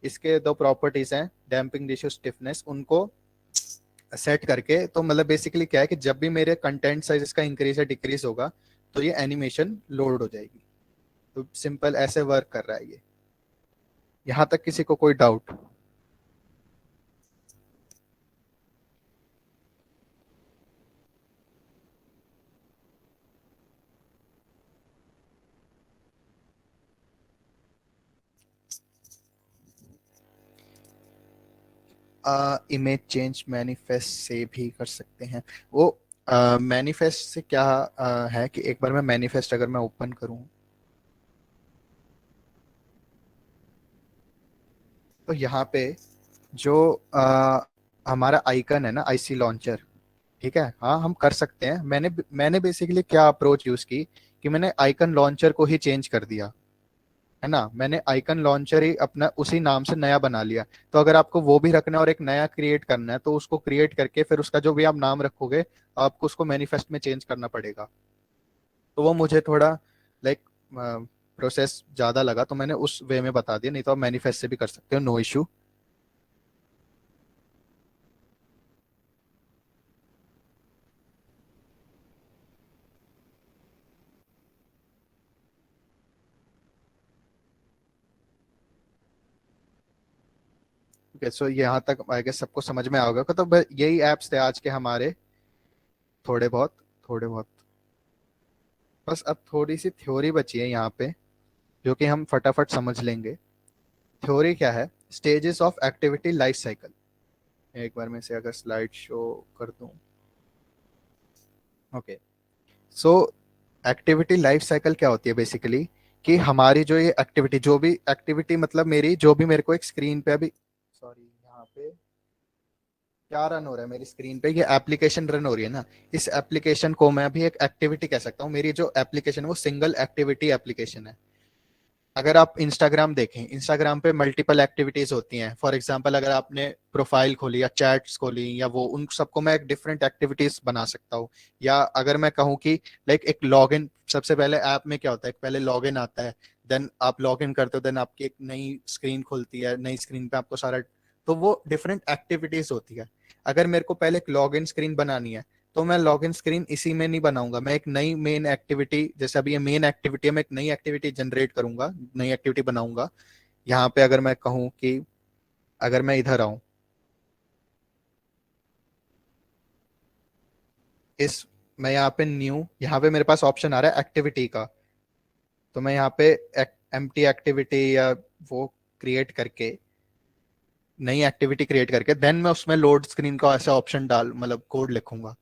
इसके दो प्रॉपर्टीज हैं, डैम्पिंग रेशियो, स्टिफनेस, उनको सेट करके तो मतलब बेसिकली क्या है कि जब भी मेरे कंटेंट साइज इसका इंक्रीज या डिक्रीज होगा तो ये एनिमेशन लोड हो जाएगी। तो सिंपल ऐसे वर्क कर रहा है ये। यहाँ तक किसी को कोई डाउट? इमेज चेंज मैनिफेस्ट से भी कर सकते हैं। वो मैनिफेस्ट से क्या है कि एक बार मैं मैनिफेस्ट अगर मैं ओपन करूं तो यहाँ पे जो हमारा आइकन है ना, आईसी लॉन्चर, ठीक है, हाँ हम कर सकते हैं। मैंने बेसिकली क्या अप्रोच यूज की कि मैंने आइकन लॉन्चर को ही चेंज कर दिया, है ना। मैंने आइकन लॉन्चर ही अपना उसी नाम से नया बना लिया। तो अगर आपको वो भी रखना है और एक नया क्रिएट करना है तो उसको क्रिएट करके फिर उसका जो भी आप नाम रखोगे आपको उसको मैनिफेस्ट में चेंज करना पड़ेगा। तो वो मुझे थोड़ा लाइक प्रोसेस ज़्यादा लगा, तो मैंने उस वे में बता दिया। नहीं तो आप मैनिफेस्ट से भी कर सकते हो, नो इशू। ओके, सो यहाँ तक आई गेस सबको समझ में आ होगा। तो यही एप्स थे आज के हमारे, थोड़े बहुत, थोड़े बहुत। बस अब थोड़ी सी थ्योरी बची है यहाँ पे जो कि हम फटाफट समझ लेंगे। थ्योरी क्या है? Stages of activity life cycle. एक बार मैं से अगर स्लाइड शो कर दूं। ओके, सो एक्टिविटी लाइफ साइकिल क्या होती है बेसिकली कि हमारी जो ये एक्टिविटी, जो भी एक्टिविटी मतलब मेरी जो भी मेरे को एक स्क्रीन पे अभी, सॉरी यहाँ पे क्या रन हो रहा है मेरी स्क्रीन पे, ये एप्लीकेशन रन हो रही है ना। इस एप्लीकेशन को मैं भी एक एक्टिविटी कह सकता हूँ। मेरी जो एप्लीकेशन है वो सिंगल एक्टिविटी एप्लीकेशन है। अगर आप इंस्टाग्राम देखें, इंस्टाग्राम पे मल्टीपल एक्टिविटीज होती हैं। फॉर एग्जांपल अगर आपने प्रोफाइल खोली या चैट्स खोली या वो, उन सबको मैं एक डिफरेंट एक्टिविटीज बना सकता हूँ। या अगर मैं कहूँ कि लाइक एक लॉगिन, सबसे पहले ऐप में क्या होता है, पहले लॉगिन आता है, देन आप लॉगिन करते हो, देन आपकी एक नई स्क्रीन खुलती है, नई स्क्रीन पे आपको सारा, तो वो डिफरेंट एक्टिविटीज होती है। अगर मेरे को पहले एक लॉगिन स्क्रीन बनानी है तो मैं लॉगिन स्क्रीन इसी में नहीं बनाऊंगा, मैं एक नई मेन एक्टिविटी, जैसे अभी ये मेन एक्टिविटी है, मैं एक नई एक्टिविटी जनरेट करूंगा, नई एक्टिविटी बनाऊंगा। यहाँ पे अगर मैं कहूँ कि अगर मैं इधर आऊं, इस, मैं यहाँ पे न्यू, यहाँ पे मेरे पास ऑप्शन आ रहा है एक्टिविटी का। तो मैं यहाँ पे एम्प्टी एक्टिविटी या वो क्रिएट करके, नई एक्टिविटी क्रिएट करके, देन मैं उसमें लोड स्क्रीन का ऐसा ऑप्शन डाल, मतलब कोड लिखूंगा।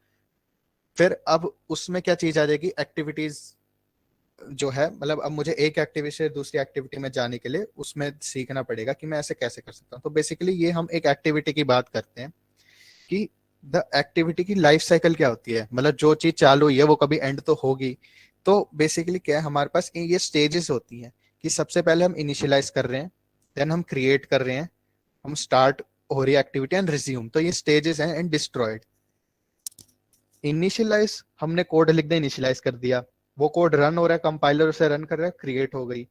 फिर अब उसमें क्या चीज आ जाएगी, एक्टिविटीज जो है, मतलब अब मुझे एक एक्टिविटी से दूसरी एक्टिविटी में जाने के लिए उसमें सीखना पड़ेगा कि मैं ऐसे कैसे कर सकता हूँ। तो बेसिकली ये हम एक एक्टिविटी की बात करते हैं कि द एक्टिविटी की लाइफ साइकिल क्या होती है, मतलब जो चीज चालू हुई है वो कभी एंड तो होगी। तो बेसिकली क्या है, हमारे पास ये स्टेजेस होती हैं कि सबसे पहले हम इनिशियलाइज कर रहे हैं, देन हम क्रिएट कर रहे हैं, हम स्टार्ट हो रही है एक्टिविटी, एंड रिज्यूम। तो ये स्टेजेस हैं। एंड डिस्ट्रॉयड, इनिशियलाइज, हमने कोड लिख दिया, इनिशियलाइज कर दिया, वो कोड रन हो रहा है, कंपाइलर उसे रन कर रहा है, क्रिएट हो गई।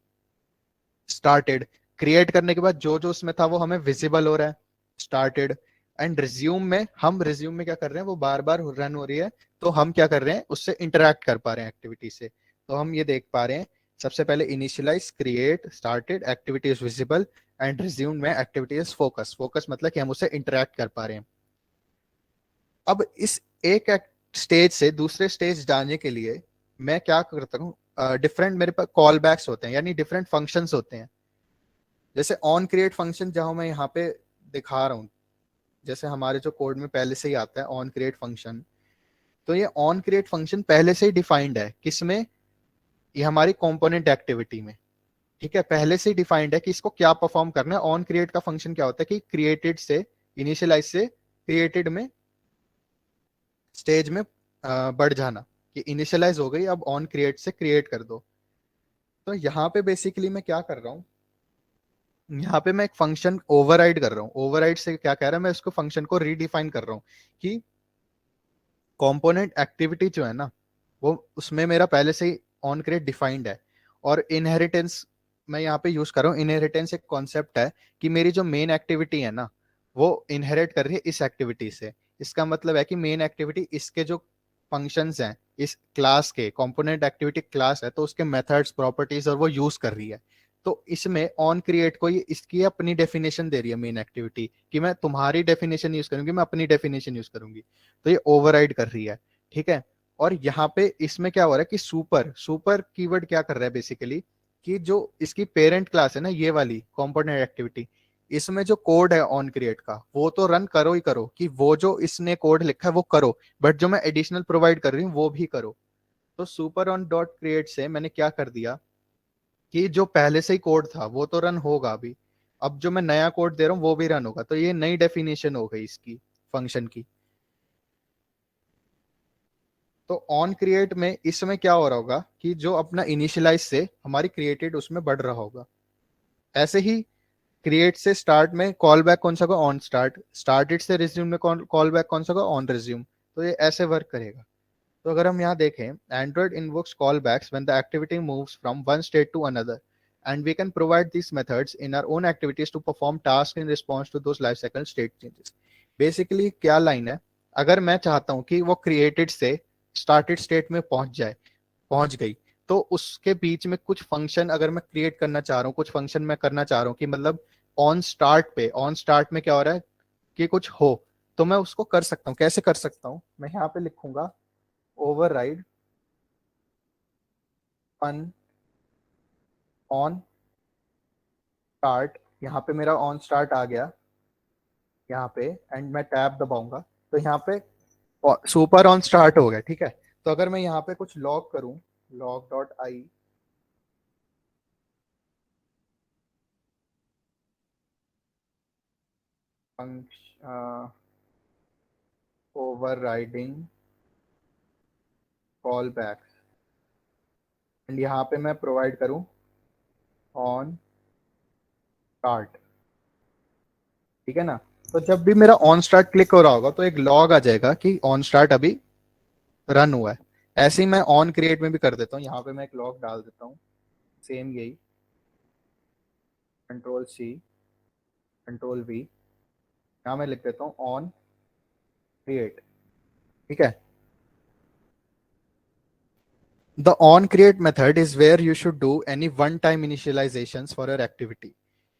स्टार्टेड, क्रिएट करने के बाद जो जो उसमें था वो हमें विजिबल हो रहा है, स्टार्टेड। एंड रिज्यूम में, हम रिज्यूम में क्या कर रहे हैं, वो बार बार रन हो रही है, तो हम क्या कर रहे हैं, उससे इंटरेक्ट कर पा रहे हैं एक्टिविटी से। तो हम ये देख पा रहे हैं, सबसे पहले initialize, create, started, activity is visible, and resume में एक्टिविटी इज फोकस। फोकस मतलब कि हम उससे इंटरेक्ट कर पा रहे हैं। अब इस एक स्टेज से दूसरे स्टेज जाने के लिए मैं क्या करता हूँ, डिफरेंट मेरे पास कॉल बैक्स होते हैं, यानी डिफरेंट फंक्शंस होते हैं। जैसे ऑन क्रिएट फंक्शन जहां मैं यहाँ पे दिखा रहा हूँ, जैसे हमारे जो कोड में पहले से ही आता है ऑन क्रिएट फंक्शन, तो ये ऑन क्रिएट फंक्शन पहले से ही डिफाइंड है। किसमें? ये हमारी कंपोनेंट एक्टिविटी में। ठीक है, पहले से ही डिफाइंड है कि इसको क्या परफॉर्म करना है। ऑन क्रिएट का फंक्शन क्या होता है कि क्रिएटेड से, इनिशियलाइज से क्रिएटेड में स्टेज में बढ़ जाना, कि इनिशियलाइज हो गई, अब ऑन क्रिएट से क्रिएट कर दो। तो यहाँ पे बेसिकली मैं क्या कर रहा हूँ, यहाँ पे मैं एक फंक्शन ओवरराइड कर रहा हूँ। ओवरराइड से क्या कह रहा है, मैं उसको फंक्शन को रीडिफाइन कर रहा हूँ कि कंपोनेंट एक्टिविटी जो है ना, वो उसमें मेरा पहले से ही ऑन क्रिएट डिफाइंड है। और इनहेरिटेंस मैं यहाँ पे यूज कर रहा हूँ। इनहेरिटेंस एक कॉन्सेप्ट है कि मेरी जो मेन एक्टिविटी है ना, वो इनहेरिट कर रही है इस एक्टिविटी से। इसका मतलब है कि मेन एक्टिविटी इसके जो फंक्शंस हैं, इस क्लास के कंपोनेंट एक्टिविटी क्लास है, तो उसके मेथड्स प्रॉपर्टीज और वो यूज कर रही है। तो इसमें ऑन क्रिएट को ये इसकी अपनी डेफिनेशन दे रही है मेन एक्टिविटी, कि मैं तुम्हारी डेफिनेशन यूज करूंगी, मैं अपनी डेफिनेशन यूज करूंगी। तो ये ओवरराइड कर रही है। ठीक है, और यहाँ पे इसमें क्या हो रहा है कि सुपर सुपर कीवर्ड क्या कर रहा है बेसिकली, कि जो इसकी पेरेंट क्लास है ना, ये वाली कंपोनेंट एक्टिविटी, इसमें जो कोड है ऑन क्रिएट का, वो तो रन करो ही करो, कि वो जो इसने कोड लिखा है वो करो, बट जो मैं एडिशनल प्रोवाइड कर रही हूँ वो भी करो। तो सुपर ऑन डॉट क्रिएट से मैंने क्या कर दिया कि जो पहले से ही कोड था वो तो रन होगा अभी, अब जो मैं नया कोड दे रहा हूँ वो भी रन होगा। तो ये नई डेफिनेशन हो गई इसकी फंक्शन की। तो ऑन क्रिएट में इस समय क्या हो रहा होगा कि जो अपना इनिशियलाइज से हमारी क्रिएटेड उसमें बढ़ रहा होगा। ऐसे ही क्रिएट से स्टार्ट में कॉल बैक कौन सा होगा, ऑन स्टार्ट। स्टार्टेड से रिज्यूम में कॉल बैक कौन सा होगा, ऑन रिज्यूम। तो ये ऐसे वर्क करेगा। तो अगर हम यहाँ देखें, Android invokes callbacks when the activity moves from one state to another, and we can provide these methods in our own activities to perform tasks in response to those life cycle state changes। Basically क्या line है, अगर मैं चाहता हूं कि वो created से started state में पहुंच जाए, पहुंच गई, तो उसके बीच में कुछ फंक्शन अगर मैं क्रिएट करना चाह रहा हूँ, कुछ फंक्शन मैं करना चाह रहा हूँ कि मतलब ऑन स्टार्ट पे, ऑन स्टार्ट में क्या हो रहा है कि कुछ हो, तो मैं उसको कर सकता हूँ। कैसे कर सकता हूँ, मैं यहाँ पे लिखूंगा ओवरराइड फन ऑन स्टार्ट। यहाँ पे मेरा ऑन स्टार्ट आ गया यहाँ पे, एंड मैं टैब दबाऊंगा तो यहाँ पे सुपर ऑन स्टार्ट हो गया। ठीक है, तो अगर मैं यहाँ पे कुछ लॉग करूं, log dot I overriding callbacks, and यहाँ पे मैं प्रोवाइड करूं ऑन स्टार्ट। ठीक है ना, तो जब भी मेरा ऑन स्टार्ट क्लिक हो रहा होगा तो एक लॉग आ जाएगा कि ऑन स्टार्ट अभी रन हुआ है। ऐसे ही मैं ऑन क्रिएट में भी कर देता हूँ। यहाँ पे मैं एक लॉग डाल देता हूँ, सेम यही, कंट्रोल सी कंट्रोल वी, यहाँ मैं लिख देता हूँ ऑन क्रिएट। ठीक है, the on create method is where you should do any one time initializations for your activity.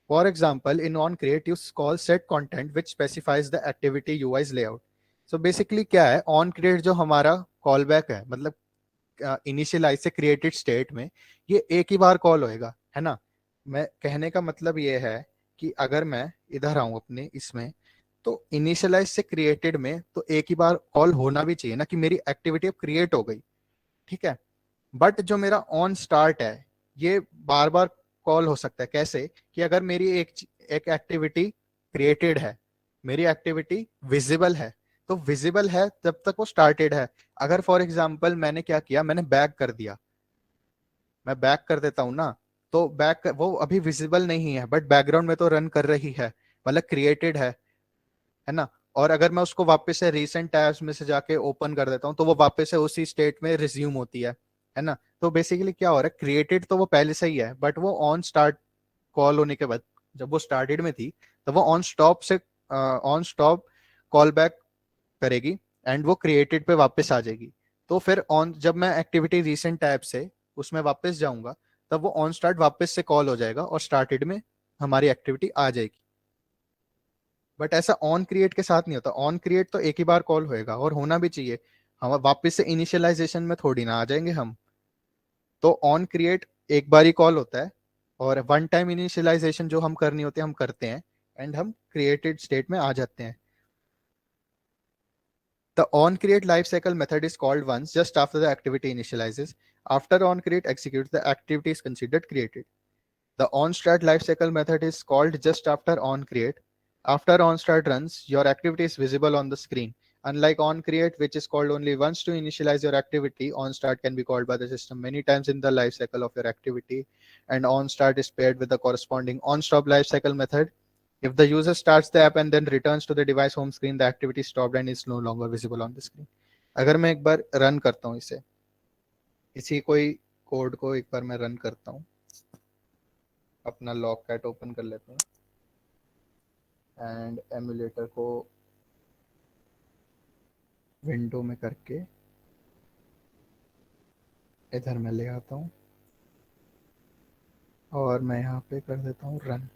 For example, in on create you call set content which specifies the activity UI's layout। So basically क्या है, on create जो हमारा callback है, मतलब initialise से created state में ये एक ही बार कॉल होएगा, है ना। मैं कहने का मतलब ये है कि अगर मैं इधर आऊं अपने इसमें, तो इनिशियलाइज से क्रिएटेड में तो एक ही बार कॉल होना भी चाहिए ना, कि मेरी एक्टिविटी अब क्रिएट हो गई। ठीक है, बट जो मेरा ऑन स्टार्ट है ये बार बार कॉल हो सकता है। कैसे, कि अगर मेरी एक एक्टिविटी क्रिएटेड है, मेरी एक्टिविटी विजिबल है, तो विजिबल है जब तक वो स्टार्टेड है। अगर फॉर एग्जांपल मैंने क्या किया, मैंने बैक कर दिया, मैं बैक कर देता हूं ना, तो बैक वो अभी विजिबल नहीं है बट बैकग्राउंड में तो रन कर रही है, मतलब क्रिएटेड है ना। और अगर मैं उसको वापस से रीसेंट टैब्स में से जाके ओपन कर देता हूँ तो वो वापस से उसी स्टेट में रिज्यूम होती है ना। तो बेसिकली क्या हो रहा है, क्रिएटेड तो वो पहले से ही है, बट वो ऑन स्टार्ट कॉल होने के बाद, जब वो स्टार्टेड में थी, तो वो ऑन स्टॉप से ऑन स्टॉप कॉल बैक करेगी एंड वो क्रिएटेड पे वापस आ जाएगी। तो फिर ऑन, जब मैं एक्टिविटी रीसेंट टैब से उसमें वापस जाऊंगा, तब वो ऑन स्टार्ट वापस से कॉल हो जाएगा और स्टार्टेड में हमारी एक्टिविटी आ जाएगी। बट ऐसा ऑन क्रिएट के साथ नहीं होता। ऑन क्रिएट तो एक ही बार कॉल होएगा, और होना भी चाहिए। हम वापस से इनिशियलाइजेशन में थोड़ी ना आ जाएंगे हम। तो ऑन क्रिएट एक बार ही कॉल होता है, और वन टाइम इनिशियलाइजेशन जो हम करनी होती है हम करते हैं, एंड हम क्रिएटेड स्टेट में आ जाते हैं। The onCreate lifecycle method is called once just after the activity initializes. After onCreate executes, the activity is considered created. The onStart lifecycle method is called just after onCreate. After onStart runs, your activity is visible on the screen. Unlike onCreate, which is called only once to initialize your activity, onStart can be called by the system many times in the lifecycle of your activity, and onStart is paired with the corresponding onStop lifecycle method. If the user starts the app and then returns to the device home screen, the activity stopped and is no longer visible on the screen. अगर मैं एक बार run करता हूँ इसे, इसी कोई code को एक बार मैं रन करता हूँ, अपना लॉग कैट ओपन कर लेता हूँ एंड एमुलेटर को विंडो में करके इधर मैं ले आता हूँ, और मैं यहाँ पे कर देता हूँ रन।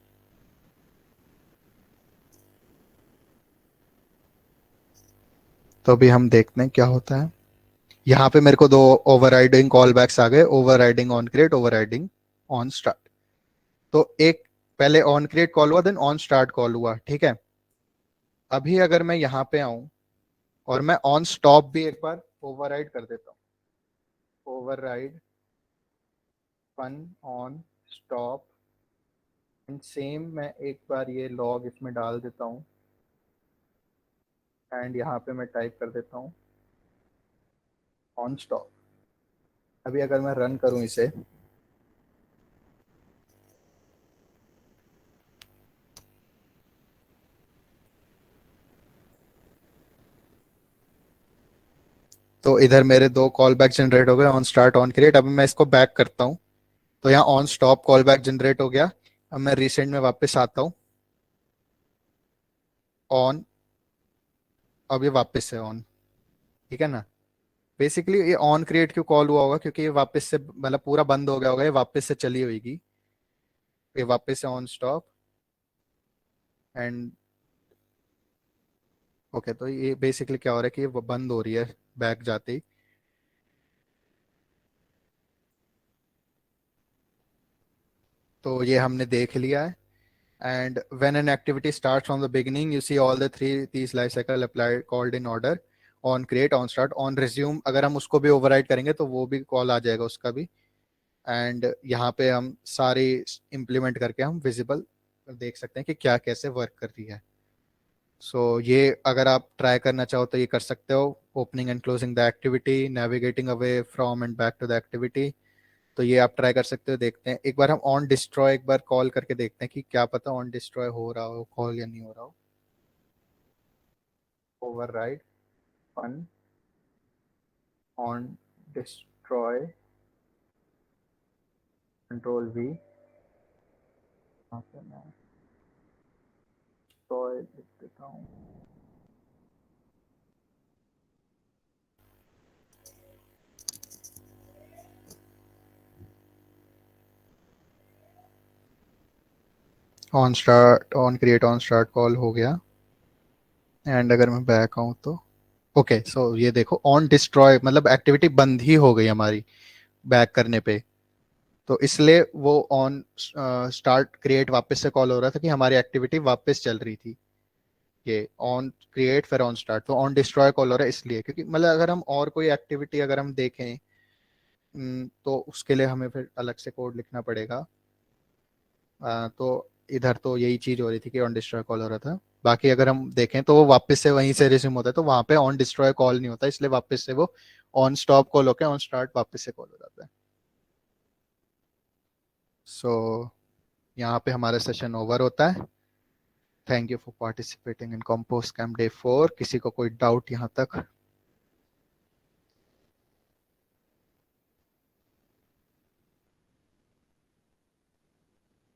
तो अभी हम देखते हैं क्या होता है। यहाँ पे मेरे को दो ओवरराइडिंग कॉल बैक्स आ गए, overriding on create, overriding on start. तो एक पहले ऑन क्रिएट कॉल हुआ, देन ऑन स्टार्ट कॉल हुआ, ठीक है। अभी अगर मैं यहाँ पे आऊं और मैं ऑन स्टॉप भी एक बार ओवरराइड कर देता हूँ, override fun on stop, and same मैं एक बार ये लॉग इसमें डाल देता हूँ, एंड यहाँ पे मैं टाइप कर देता हूँ ऑन स्टॉप। अभी अगर मैं रन करूँ इसे, तो इधर मेरे दो कॉल बैक जनरेट हो गए, ऑन स्टार्ट ऑन क्रिएट। अभी मैं इसको बैक करता हूँ, तो यहाँ on stop call back generate हो गया। अब मैं रिसेंट में वापस आता हूँ, ऑन, अब ये वापस से ऑन, ठीक है ना। बेसिकली ये ऑन क्रिएट क्यों कॉल हुआ होगा, क्योंकि ये वापस से मतलब पूरा बंद हो गया होगा, ये वापस से चली होगी, ये वापस से ऑन स्टॉप एंड ओके। तो ये बेसिकली क्या हो रहा है कि ये बंद हो रही है बैक जाते ही। तो ये हमने देख लिया है। And when an activity starts from the beginning, you see all the three these life cycle applied called in order: on create, on start, on resume। अगर हम उसको भी ओवरराइड करेंगे तो वो भी कॉल आ जाएगा उसका भी। एंड यहाँ पे हम सारी इम्प्लीमेंट करके हम विजिबल देख सकते हैं कि क्या कैसे वर्क कर रही है। ये अगर आप ट्राई करना चाहो तो ये कर सकते हो, opening and closing the activity, navigating away from and back to the activity. तो ये आप ट्राई कर सकते हो। देखते हैं एक बार हम ऑन डिस्ट्रॉय एक बार कॉल करके देखते हैं कि क्या पता ऑन डिस्ट्रॉय हो रहा हो कॉल या नहीं हो रहा हो। Override fun on destroy control V, यहाँ पे मैं डिस्ट्रॉय लिख देता हूँ। On start on create on start call हो गया। एंड अगर मैं बैक आऊँ तो ओके, सो ये देखो ऑन डिस्ट्रॉय मतलब एक्टिविटी बंद ही हो गई हमारी बैक करने पे। तो इसलिए वो ऑन स्टार्ट क्रिएट वापस से कॉल हो रहा था कि हमारी एक्टिविटी वापस चल रही थी। ये ऑन क्रिएट फिर ऑन स्टार्ट, तो ऑन डिस्ट्रॉय कॉल हो रहा है इसलिए, क्योंकि मतलब अगर हम और कोई एक्टिविटी अगर हम देखें तो उसके लिए हमें फिर अलग से कोड लिखना पड़ेगा। तो इधर तो यही चीज हो रही थी कि ऑन डिस्ट्रॉय कॉल हो रहा था। बाकी अगर हम देखें तो वो वापस से वहीं से रिज्यूम होता है, तो वहां पे ऑन डिस्ट्रॉय कॉल नहीं होता, इसलिए वापस से वो ऑन स्टॉप कॉल होकर ऑन स्टार्ट वापस से कॉल हो जाता है। सो यहाँ पे हमारा सेशन ओवर होता है। Thank you for participating in compose camp day 4। किसी को कोई डाउट यहाँ तक?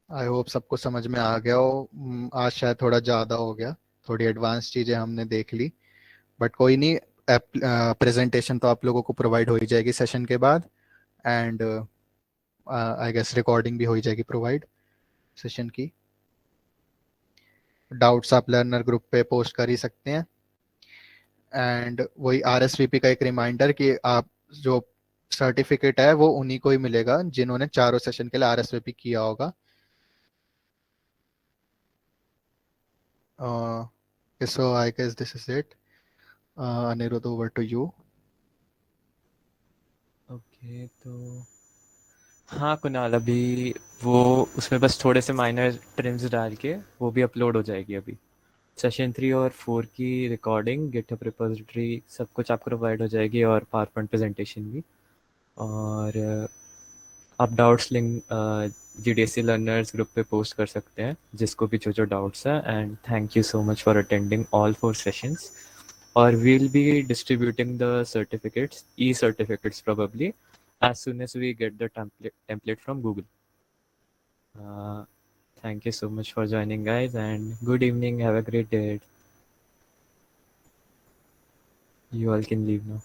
आई होप सबको समझ में आ गया हो। आज शायद थोड़ा ज़्यादा हो गया, थोड़ी एडवांस चीज़ें हमने देख ली, बट कोई नहीं। प्रेजेंटेशन तो आप लोगों को प्रोवाइड हो ही जाएगी सेशन के बाद, एंड आई गेस रिकॉर्डिंग भी हो ही जाएगी प्रोवाइड सेशन की। डाउट्स आप लर्नर ग्रुप पे पोस्ट कर ही सकते हैं। एंड वही RSVP का एक रिमाइंडर कि आप जो सर्टिफिकेट है वो उन्हीं को ही मिलेगा जिन्होंने चारों सेशन के लिए RSVP किया होगा। So I guess this is it. Anirudh, over to you. Okay, तो हाँ कुणाल, अभी वो उसमें बस थोड़े से माइनर ट्रिम्स डाल के वो भी अपलोड हो जाएगी अभी। सेशन 3 और 4 की रिकॉर्डिंग, गिटहब रिपोजिटरी, सब कुछ आपको प्रोवाइड हो जाएगी और पावर पॉइंट प्रेजेंटेशन भी। और आप doubts link GDC learners group पे पोस्ट कर सकते हैं जिसको भी जो डाउट्स है। And thank you so much for attending all 4 sessions. और we'll be distributing the certificates, e-certificates probably, as soon as we get the template from Google. Uh, Thank you so much for joining, guys, and good evening. Have a great day. You all can leave now.